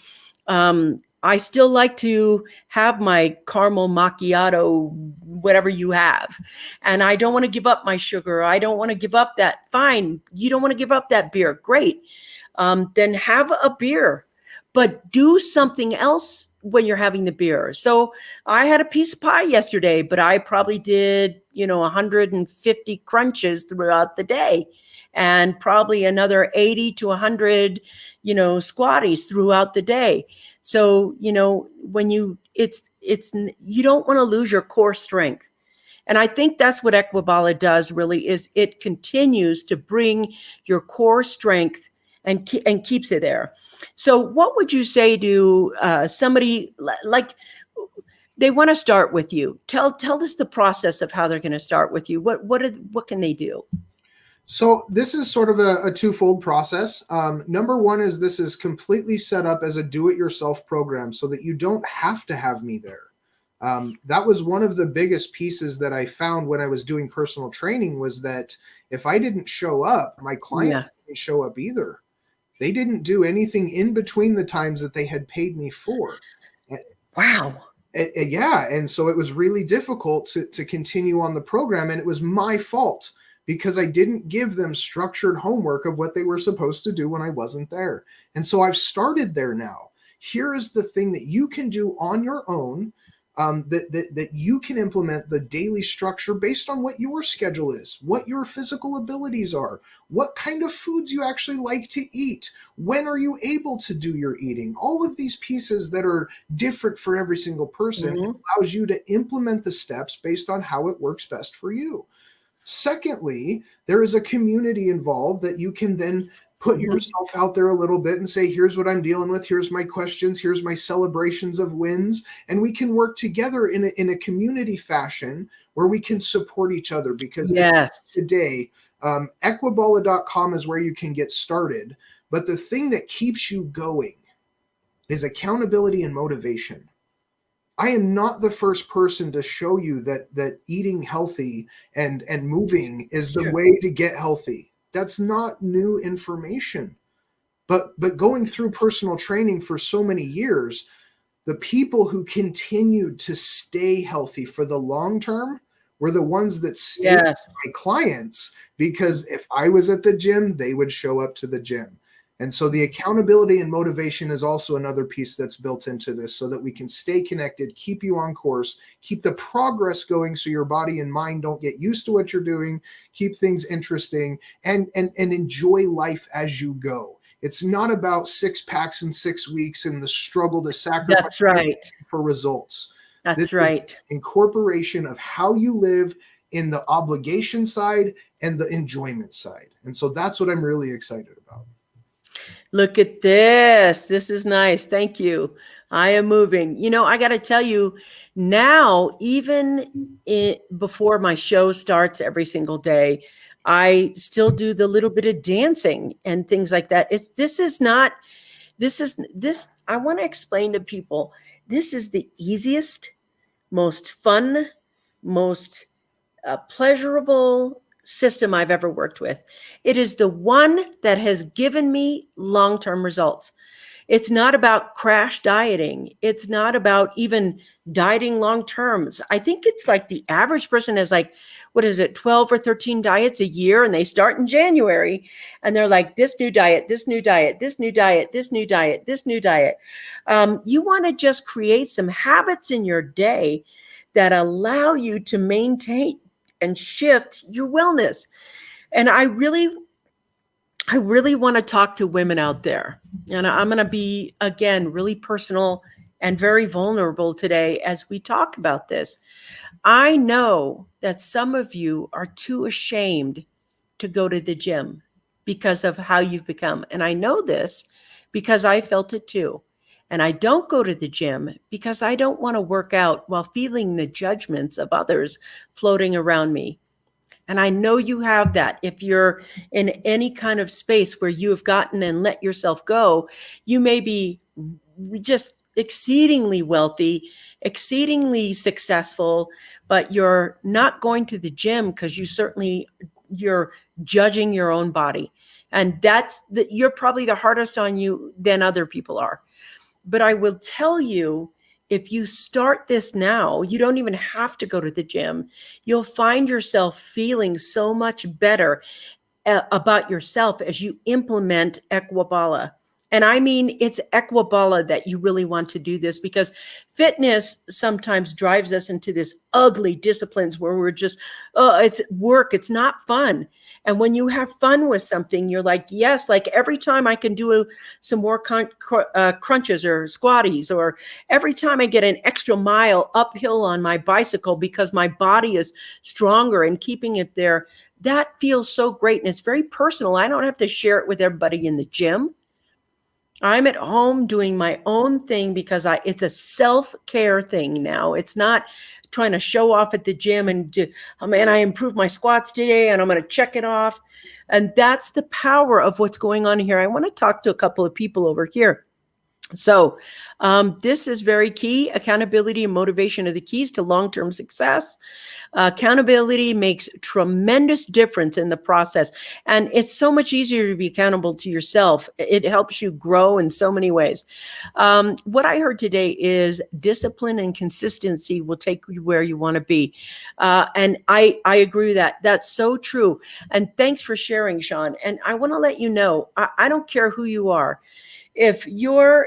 [SPEAKER 1] I still like to have my caramel macchiato, whatever you have, and I don't want to give up my sugar. I don't want to give up that. Fine. You don't want to give up that beer. Great. Then have a beer, but do something else when you're having the beer. So I had a piece of pie yesterday, but I probably did, 150 crunches throughout the day, and probably another 80 to 100, squatties throughout the day. So, when you don't want to lose your core strength. And I think that's what Equibala does really, is it continues to bring your core strength and keeps it there. So what would you say to somebody like, they want to start with you? Tell us the process of how they're going to start with you. What can they do?
[SPEAKER 2] So this is sort of a twofold process. Number one is this is completely set up as a do-it-yourself program so that you don't have to have me there. That was one of the biggest pieces that I found when I was doing personal training, was that if I didn't show up, my client didn't show up either. They didn't do anything in between the times that they had paid me for.
[SPEAKER 1] Wow.
[SPEAKER 2] Yeah. And so it was really difficult to continue on the program. And it was my fault because I didn't give them structured homework of what they were supposed to do when I wasn't there. And so I've started there now. Here is the thing that you can do on your own, that you can implement the daily structure based on what your schedule is, what your physical abilities are, what kind of foods you actually like to eat, when are you able to do your eating. All of these pieces that are different for every single person allows you to implement the steps based on how it works best for you. Secondly, there is a community involved that you can then put yourself out there a little bit and say, here's what I'm dealing with. Here's my questions. Here's my celebrations of wins. And we can work together in a community fashion where we can support each other. Because today, Equibala.com is where you can get started. But the thing that keeps you going is accountability and motivation. I am not the first person to show you that eating healthy and moving is the way to get healthy. That's not new information. But going through personal training for so many years, The people who continued to stay healthy for the long term were the ones that stayed with
[SPEAKER 1] Yes.
[SPEAKER 2] my clients, because if I was at the gym, they would show up to the gym. And so the accountability and motivation is also another piece that's built into this, so that we can stay connected, keep you on course, keep the progress going so your body and mind don't get used to what you're doing, keep things interesting, and enjoy life as you go. It's not about 6 packs in 6 weeks and the struggle to sacrifice
[SPEAKER 1] That's right.
[SPEAKER 2] for results. This
[SPEAKER 1] That's
[SPEAKER 2] is
[SPEAKER 1] right.
[SPEAKER 2] incorporation of how you live in the obligation side and the enjoyment side. And so that's what I'm really excited about.
[SPEAKER 1] Look at this. This is nice. Thank you. I am moving. I got to tell you now, even before my show starts every single day, I still do the little bit of dancing and things like that. I want to explain to people, this is the easiest, most fun, most pleasurable system I've ever worked with. It is the one that has given me long-term results. It's not about crash dieting. It's not about even dieting long terms. I think it's like the average person has 12 or 13 diets a year, and they start in January and they're like, this new diet, this new diet, this new diet, this new diet, this new diet. You want to just create some habits in your day that allow you to maintain and shift your wellness. And I really want to talk to women out there. And I'm going to be, again, really personal and very vulnerable today as we talk about this. I know that some of you are too ashamed to go to the gym because of how you've become. And I know this because I felt it too. And I don't go to the gym because I don't want to work out while feeling the judgments of others floating around me. And I know you have that. If you're in any kind of space where you have gotten and let yourself go, you may be just exceedingly wealthy, exceedingly successful, but you're not going to the gym because you're judging your own body. And you're probably the hardest on you than other people are. But I will tell you, if you start this now, you don't even have to go to the gym. You'll find yourself feeling so much better about yourself as you implement Equibala. And I mean, it's Equibala that you really want to do this, because fitness sometimes drives us into this ugly disciplines where we're just, it's work, it's not fun. And when you have fun with something, you're like, yes, like every time I can do some more crunches or squatties, or every time I get an extra mile uphill on my bicycle because my body is stronger and keeping it there, that feels so great. And it's very personal. I don't have to share it with everybody in the gym. I'm at home doing my own thing because it's a self-care thing now. It's not trying to show off at the gym and oh man, I improved my squats today and I'm going to check it off. And that's the power of what's going on here. I want to talk to a couple of people over here. So this is very key. Accountability and motivation are the keys to long-term success. Accountability makes tremendous difference in the process. And it's so much easier to be accountable to yourself. It helps you grow in so many ways. What I heard today is discipline and consistency will take you where you want to be. And I agree with that. That's so true. And thanks for sharing, Sean. And I want to let you know, I don't care who you are. If you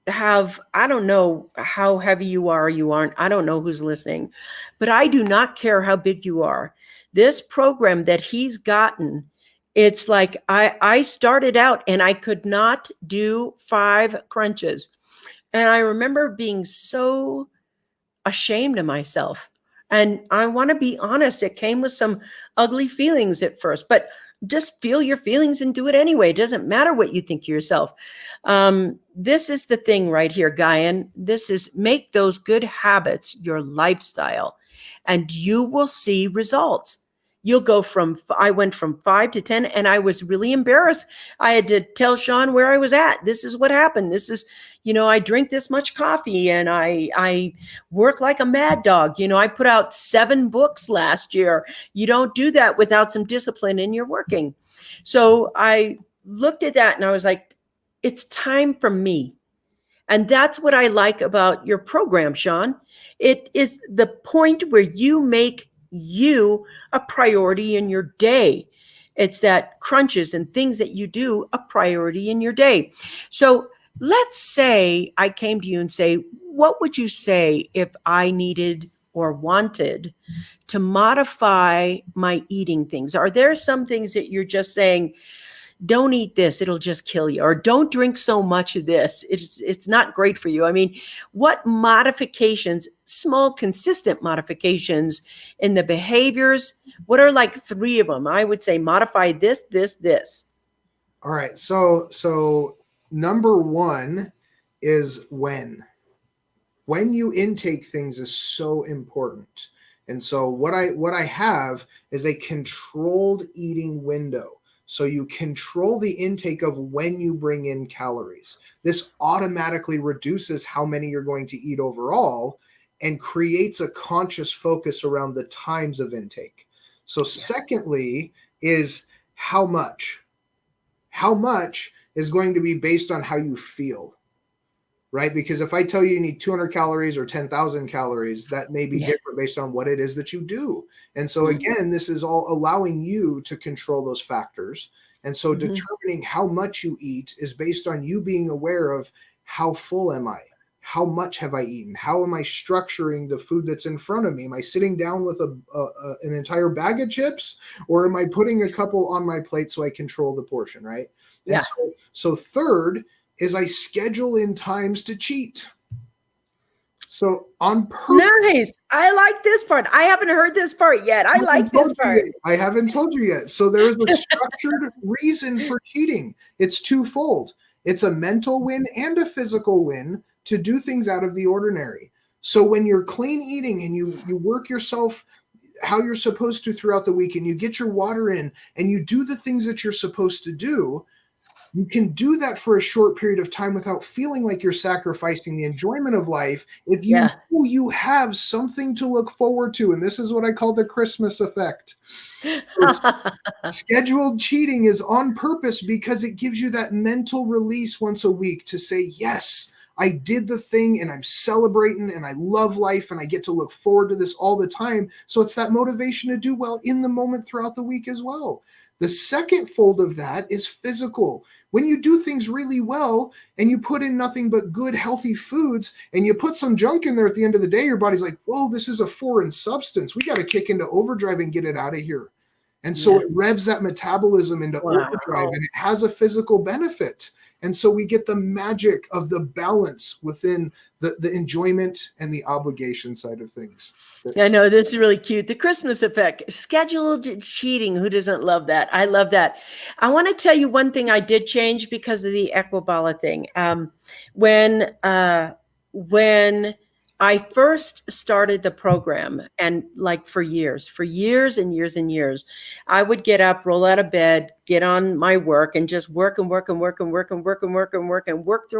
[SPEAKER 1] have, I don't know how heavy you are or you aren't, I don't know who's listening, but I do not care how big you are. This program that he's gotten, it's like I started out and I could not do 5 crunches. And I remember being so ashamed of myself. And I want to be honest, it came with some ugly feelings at first, but just feel your feelings and do it anyway. It doesn't matter what you think of yourself. This is the thing right here, Guyan. This is make those good habits your lifestyle, and you will see results. You'll go I went from 5 to 10, and I was really embarrassed. I had to tell Sean where I was at. This is what happened. This is, I drink this much coffee and I work like a mad dog. I put out 7 books last year. You don't do that without some discipline in your working. So I looked at that and I was like, it's time for me. And that's what I like about your program, Sean. It is the point where you make you a priority in your day. It's that crunches and things that you do a priority in your day. So let's say I came to you and say, what would you say if I needed or wanted to modify my eating things? Are there some things that you're just saying, don't eat this, it'll just kill you, or don't drink so much of this, it's not great for you? I mean, what modifications, small consistent modifications in the behaviors, what are like 3 of them? I would say modify this.
[SPEAKER 2] All right. So number 1 is when you intake things is so important. And so what I have is a controlled eating window. So you control the intake of when you bring in calories. This automatically reduces how many you're going to eat overall and creates a conscious focus around the times of intake. So secondly is how much. How much is going to be based on how you feel, right? Because if I tell you need 200 calories or 10,000 calories, that may be different based on what it is that you do. And so again, this is all allowing you to control those factors. And so determining how much you eat is based on you being aware of how full am I? How much have I eaten? How am I structuring the food that's in front of me? Am I sitting down with an entire bag of chips, or am I putting a couple on my plate so I control the portion, right?
[SPEAKER 1] Yeah.
[SPEAKER 2] And so third is I schedule in times to cheat. So on purpose.
[SPEAKER 1] Nice. I like this part. I haven't heard this part yet. I like this part.
[SPEAKER 2] I haven't told you yet. So there is a structured reason for cheating. It's twofold. It's a mental win and a physical win to do things out of the ordinary. So when you're clean eating and you work yourself how you're supposed to throughout the week, and you get your water in and you do the things that you're supposed to do, you can do that for a short period of time without feeling like you're sacrificing the enjoyment of life if you know you have something to look forward to. And this is what I call the Christmas effect. Scheduled cheating is on purpose because it gives you that mental release once a week to say, yes, I did the thing and I'm celebrating and I love life and I get to look forward to this all the time. So it's that motivation to do well in the moment throughout the week as well. The second fold of that is physical. When you do things really well and you put in nothing but good, healthy foods and you put some junk in there at the end of the day, your body's like, whoa, this is a foreign substance. We got to kick into overdrive and get it out of here. And so it revs that metabolism into overdrive, and it has a physical benefit. And so we get the magic of the balance within the enjoyment and the obligation side of things.
[SPEAKER 1] I know, this is really cute. The Christmas effect, scheduled cheating. Who doesn't love that? I love that. I want to tell you one thing I did change because of the Equibala thing. When I first started the program, and like for years and years, I would get up, roll out of bed, get on my work, and just work through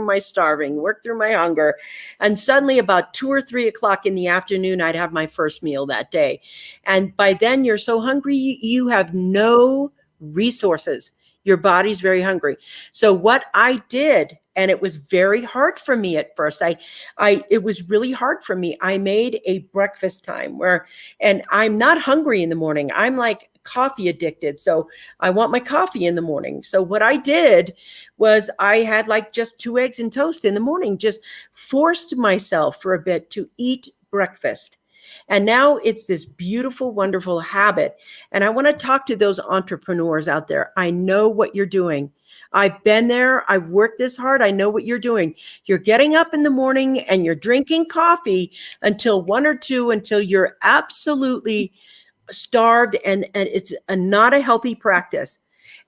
[SPEAKER 1] my starving, work through my hunger. And suddenly about 2 or 3 o'clock in the afternoon, I'd have my first meal that day. And by then you're so hungry, you have no resources. Your body's very hungry. So what I did, and it was very hard for me at first. It was really hard for me. I made a breakfast time and I'm not hungry in the morning. I'm like coffee addicted. So I want my coffee in the morning. So what I did was I had like just 2 eggs and toast in the morning, just forced myself for a bit to eat breakfast. And now it's this beautiful, wonderful habit. And I want to talk to those entrepreneurs out there. I know what you're doing. I've been there. I've worked this hard. I know what you're doing. You're getting up in the morning and you're drinking coffee until 1 or 2, until you're absolutely starved. And it's not a healthy practice.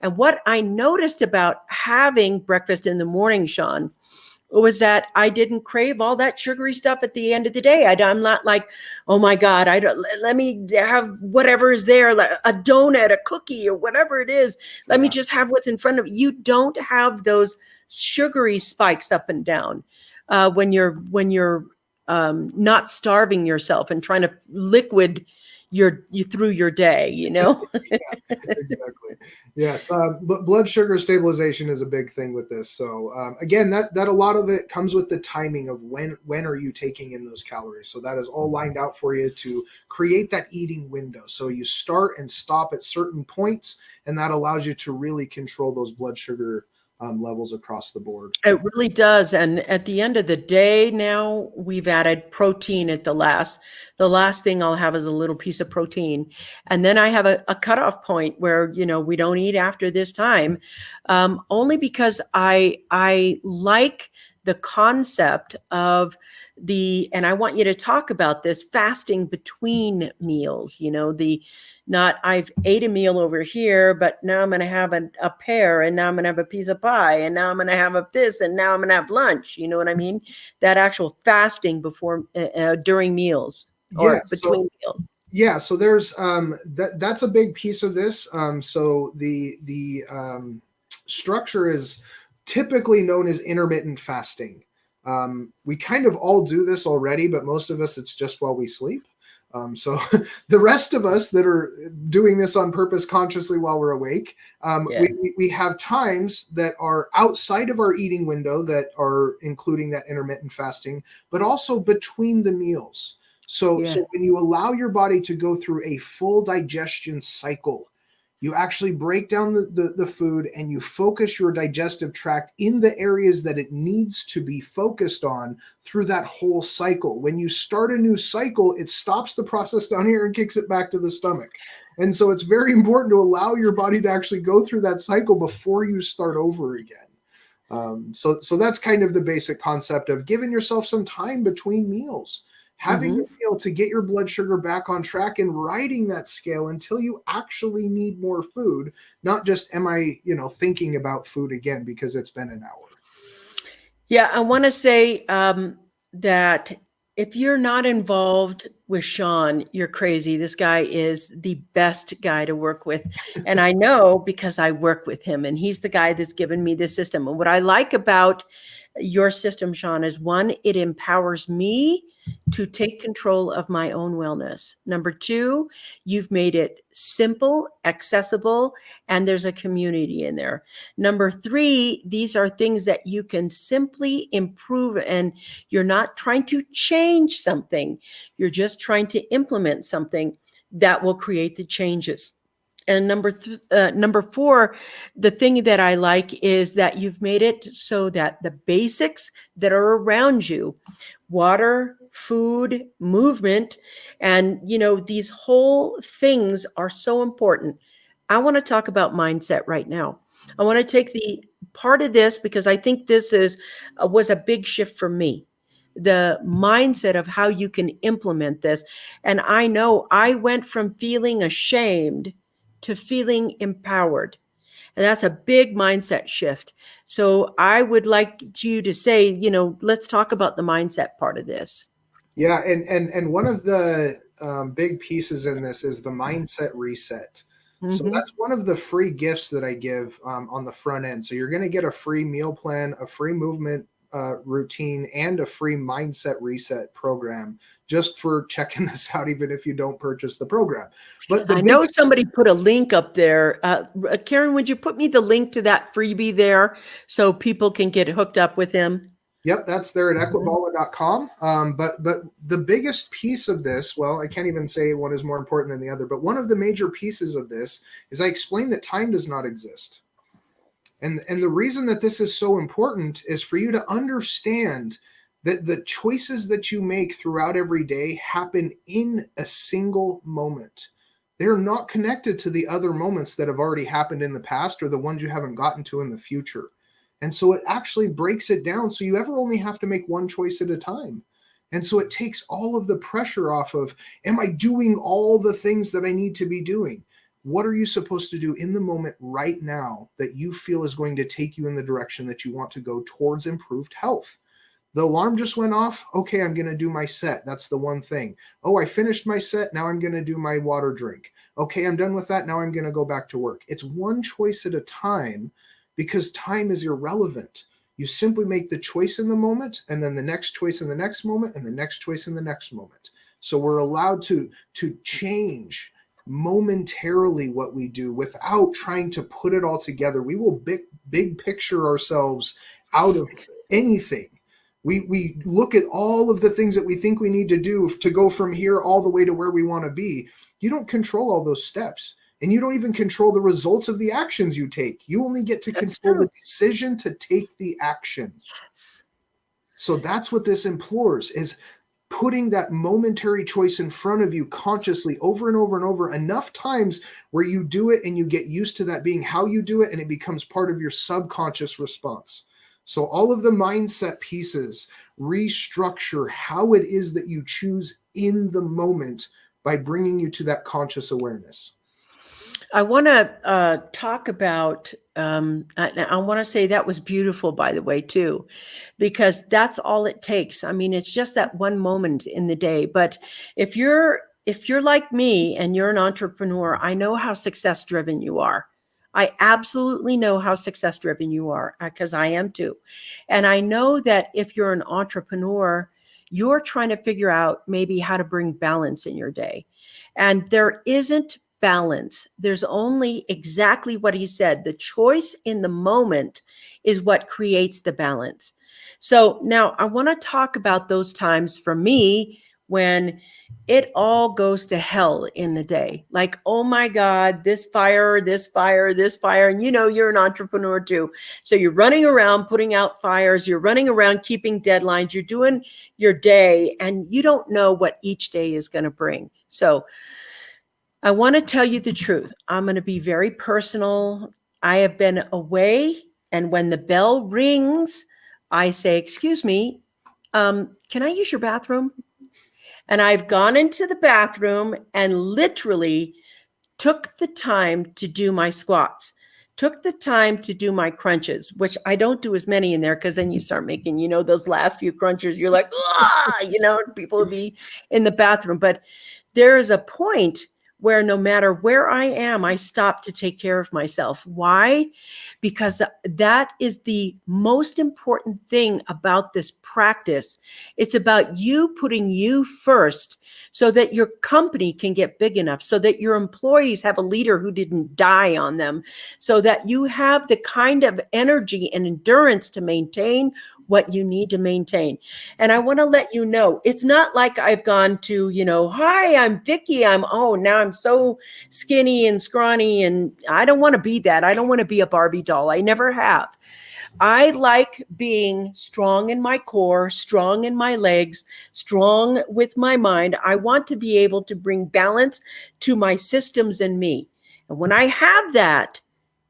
[SPEAKER 1] And what I noticed about having breakfast in the morning, Sean, was that I didn't crave all that sugary stuff at the end of the day. I'm not like, oh my God, let me have whatever is there, like a donut, a cookie, or whatever it is. Let me just have what's in front of you. You don't have those sugary spikes up and down when you're not starving yourself and trying to liquid you through your day, you know?
[SPEAKER 2] Exactly. Yes. But blood sugar stabilization is a big thing with this. So again, that a lot of it comes with the timing of when are you taking in those calories. So that is all lined out for you to create that eating window. So you start and stop at certain points, and that allows you to really control those blood sugar levels across the board.
[SPEAKER 1] It really does. And at the end of the day, now we've added protein at the last. The last thing I'll have is a little piece of protein. And then I have a cutoff point where, we don't eat after this time, only because I like the concept of and I want you to talk about this, fasting between meals, not I've ate a meal over here, but now I'm going to have a pear, and now I'm going to have a piece of pie, and now I'm going to have this, and now I'm going to have lunch. You know what I mean? That actual fasting before, during meals
[SPEAKER 2] Yeah.
[SPEAKER 1] or between meals.
[SPEAKER 2] Yeah, so there's that's a big piece of this. So the structure is typically known as intermittent fasting. We kind of all do this already, but most of us it's just while we sleep. So the rest of us that are doing this on purpose consciously while we're awake, we have times that are outside of our eating window that are including that intermittent fasting, but also between the meals. So when you allow your body to go through a full digestion cycle, you actually break down the food and you focus your digestive tract in the areas that it needs to be focused on through that whole cycle. When you start a new cycle, it stops the process down here and kicks it back to the stomach. And so it's very important to allow your body to actually go through that cycle before you start over again. So that's kind of the basic concept of giving yourself some time between meals. Having a meal to get your blood sugar back on track and riding that scale until you actually need more food, not just am I, thinking about food again because it's been an hour.
[SPEAKER 1] Yeah, I want to say that if you're not involved with Sean, you're crazy. This guy is the best guy to work with. And I know because I work with him, and he's the guy that's given me this system. And what I like about your system, Sean, is one, it empowers me to take control of my own wellness. Number two, you've made it simple, accessible, and there's a community in there. Number three, these are things that you can simply improve, and you're not trying to change something. You're just trying to implement something that will create the changes. And number four, the thing that I like is that you've made it so that the basics that are around you, water, food, movement, and these whole things are so important. I want to talk about mindset right now. I want to take the part of this because I think this was a big shift for me. The mindset of how you can implement this. And I know I went from feeling ashamed to feeling empowered. And that's a big mindset shift. So I would like you to say, let's talk about the mindset part of this.
[SPEAKER 2] Yeah, and one of the big pieces in this is the mindset reset. So that's one of the free gifts that I give on the front end. So you're going to get a free meal plan, a free movement routine, and a free mindset reset program just for checking this out, even if you don't purchase the program. But
[SPEAKER 1] I know somebody put a link up there. Karen, would you put me the link to that freebie there so people can get hooked up with him?
[SPEAKER 2] Yep, that's there at equibala.com. But the biggest piece of this, well, I can't even say one is more important than the other, but one of the major pieces of this is I explain that time does not exist. And the reason that this is so important is for you to understand that the choices that you make throughout every day happen in a single moment. They're not connected to the other moments that have already happened in the past or the ones you haven't gotten to in the future. And so it actually breaks it down so you ever only have to make one choice at a time. And so it takes all of the pressure off of, am I doing all the things that I need to be doing? What are you supposed to do in the moment right now that you feel is going to take you in the direction that you want to go towards improved health? The alarm just went off. Okay, I'm going to do my set. That's the one thing. Oh, I finished my set. Now I'm going to do my water drink. Okay, I'm done with that. Now I'm going to go back to work. It's one choice at a time because time is irrelevant. You simply make the choice in the moment and then the next choice in the next moment and the next choice in the next moment. So we're allowed to change momentarily what we do without trying to put it all together. We will big picture ourselves out of anything. We look at all of the things that we think we need to do to go from here all the way to where we want to be. You don't control all those steps, and you don't even control the results of the actions you take. You only get to control the decision to take the action.
[SPEAKER 1] Yes.
[SPEAKER 2] So that's what this implores, is putting that momentary choice in front of you consciously over and over and over enough times where you do it and you get used to that being how you do it, and it becomes part of your subconscious response. So all of the mindset pieces restructure how it is that you choose in the moment by bringing you to that conscious awareness.
[SPEAKER 1] I want to talk about, I want to say that was beautiful, by the way, too, because that's all it takes. I mean, it's just that one moment in the day. But if you're like me and you're an entrepreneur, I know how success driven you are. I absolutely know how success driven you are, because I am too. And I know that if you're an entrepreneur, you're trying to figure out maybe how to bring balance in your day. And there isn't balance. There's only exactly what he said. The choice in the moment is what creates the balance. So now I want to talk about those times for me when it all goes to hell in the day. Like, oh my God, this fire, this fire, this fire. And you're an entrepreneur too. So you're running around putting out fires. You're running around keeping deadlines. You're doing your day, and you don't know what each day is going to bring. So I want to tell you the truth. I'm going to be very personal. I have been away, and when the bell rings, I say, excuse me, can I use your bathroom? And I've gone into the bathroom and literally took the time to do my squats, took the time to do my crunches, which I don't do as many in there, because then you start making, those last few crunches, you're like, people will be in the bathroom. But there is a point where no matter where I am, I stop to take care of myself. Why? Because that is the most important thing about this practice. It's about you putting you first so that your company can get big enough, so that your employees have a leader who didn't die on them, so that you have the kind of energy and endurance to maintain what you need to maintain. And I want to let you know, it's not like I've gone to, hi, I'm Vicky. Now I'm so skinny and scrawny, and I don't want to be that. I don't want to be a Barbie doll. I never have. I like being strong in my core, strong in my legs, strong with my mind. I want to be able to bring balance to my systems and me. And when I have that,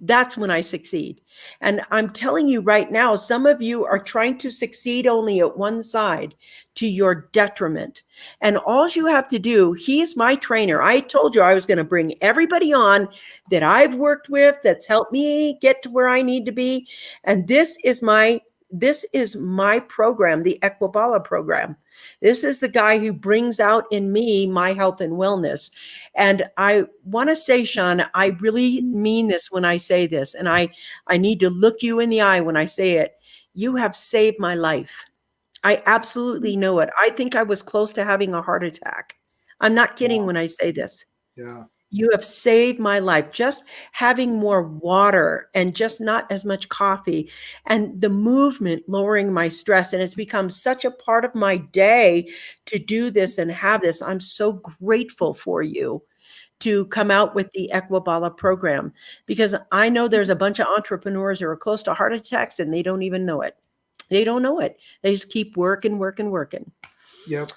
[SPEAKER 1] that's when I succeed. And I'm telling you right now, some of you are trying to succeed only at one side, to your detriment. And all you have to do, he's my trainer. I told you I was going to bring everybody on that I've worked with, that's helped me get to where I need to be. And this is my program, the Equibala program. This is the guy who brings out in me my health and wellness. And I want to say, Sean, I really mean this when I say this, and I need to look you in the eye when I say it. You have saved my life. I absolutely know it. I think I was close to having a heart attack. I'm not kidding when I say this.
[SPEAKER 2] Yeah.
[SPEAKER 1] You have saved my life. Just having more water and just not as much coffee, and the movement lowering my stress. And it's become such a part of my day to do this and have this. I'm so grateful for you to come out with the Equibala program, because I know there's a bunch of entrepreneurs who are close to heart attacks and they don't even know it. They don't know it. They just keep working.
[SPEAKER 2] Yep.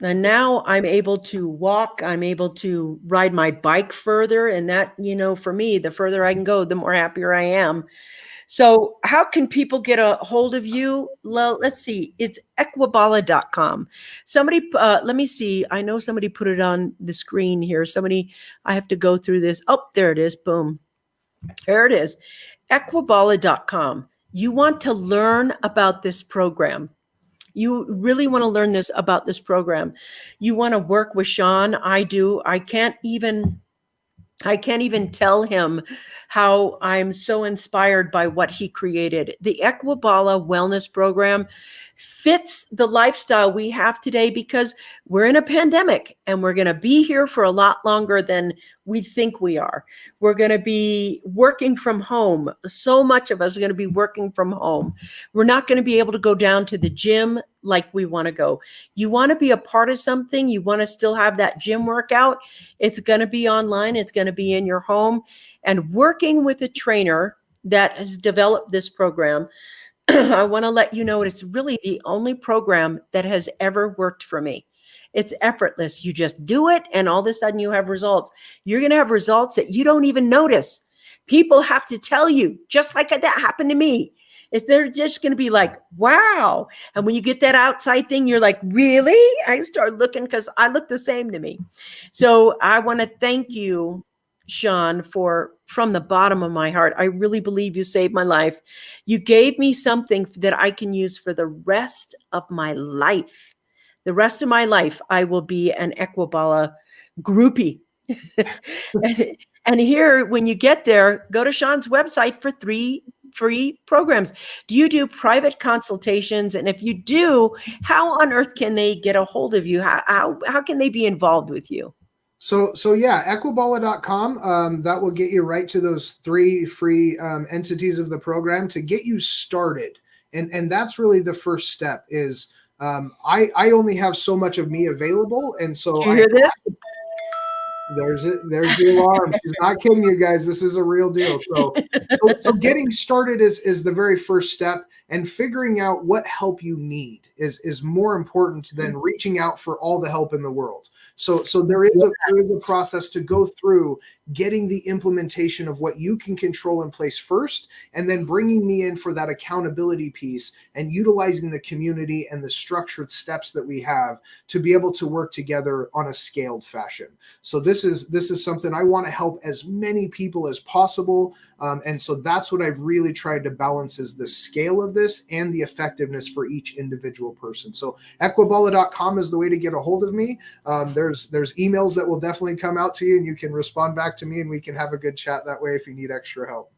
[SPEAKER 1] And now I'm able to walk, I'm able to ride my bike further. And that, for me, the further I can go, the more happier I am. So how can people get a hold of you? Well, let's see. It's equibala.com. Somebody, let me see. I know somebody put it on the screen here. I have to go through this. Oh, there it is. Boom. There it is. Equibala.com. You want to learn about this program. You really want to learn about this program. You want to work with Sean. I do. I can't even I can't even tell him how I'm so inspired by what he created. The Equibala Wellness Program fits the lifestyle we have today because we're in a pandemic and we're going to be here for a lot longer than we think we are. We're going to be working from home. So much of us are going to be working from home. We're not going to be able to go down to the gym like we want to go. You want to be a part of something, you want to still have that gym workout, it's going to be online, it's going to be in your home. And working with a trainer that has developed this program, I want to let you know it's really the only program that has ever worked for me. It's effortless. You just do it, and all of a sudden you have results. You're going to have results that you don't even notice. People have to tell you, just like that happened to me. They're just going to be like, wow. And when you get that outside thing, you're like, really? I start looking because I look the same to me. So I want to thank you, Sean, from the bottom of my heart. I really believe you saved my life. You gave me something that I can use for the rest of my life. The rest of my life, I will be an Equibala groupie. and here, when you get there, go to Sean's website for 3 free programs. Do you do private consultations? And if you do, how on earth can they get a hold of you? How can they be involved with you?
[SPEAKER 2] So yeah, Equibala.com, that will get you right to those 3 free entities of the program to get you started. And that's really the first step is I only have so much of me available. And so
[SPEAKER 1] Do you hear this?
[SPEAKER 2] There's the alarm. She's not kidding you guys. This is a real deal. So getting started is the very first step, and figuring out what help you need is more important than reaching out for all the help in the world. So there is a process to go through getting the implementation of what you can control in place first, and then bringing me in for that accountability piece and utilizing the community and the structured steps that we have to be able to work together on a scaled fashion. So this is something I want to help as many people as possible. And so that's what I've really tried to balance is the scale of this and the effectiveness for each individual person. So Equibala.com is the way to get a hold of me. There's emails that will definitely come out to you, and you can respond back to me, and we can have a good chat that way if you need extra help.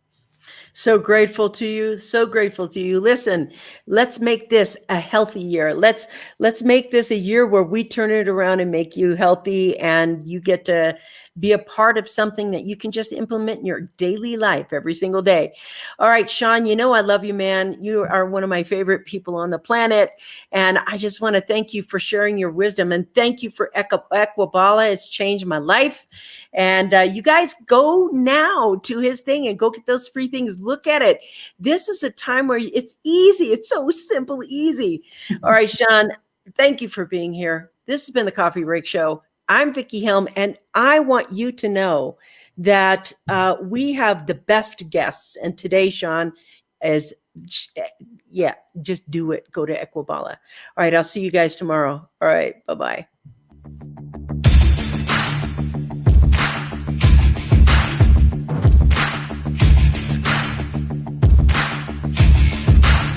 [SPEAKER 1] So grateful to you. So grateful to you. Listen, let's make this a healthy year. Let's make this a year where we turn it around and make you healthy, and you get to be a part of something that you can just implement in your daily life every single day. All right, Sean, you know I love you, man. You are one of my favorite people on the planet. And I just want to thank you for sharing your wisdom. And thank you for Equibala. It's changed my life. And you guys go now to his thing and go get those free things. Look at it. This is a time where it's easy. It's so simple, easy. All right, Sean, thank you for being here. This has been the Coffee Break Show. I'm Vicki Helm, and I want you to know that we have the best guests. And today, Sean, is, just do it. Go to Equibala. All right, I'll see you guys tomorrow. All right, bye-bye.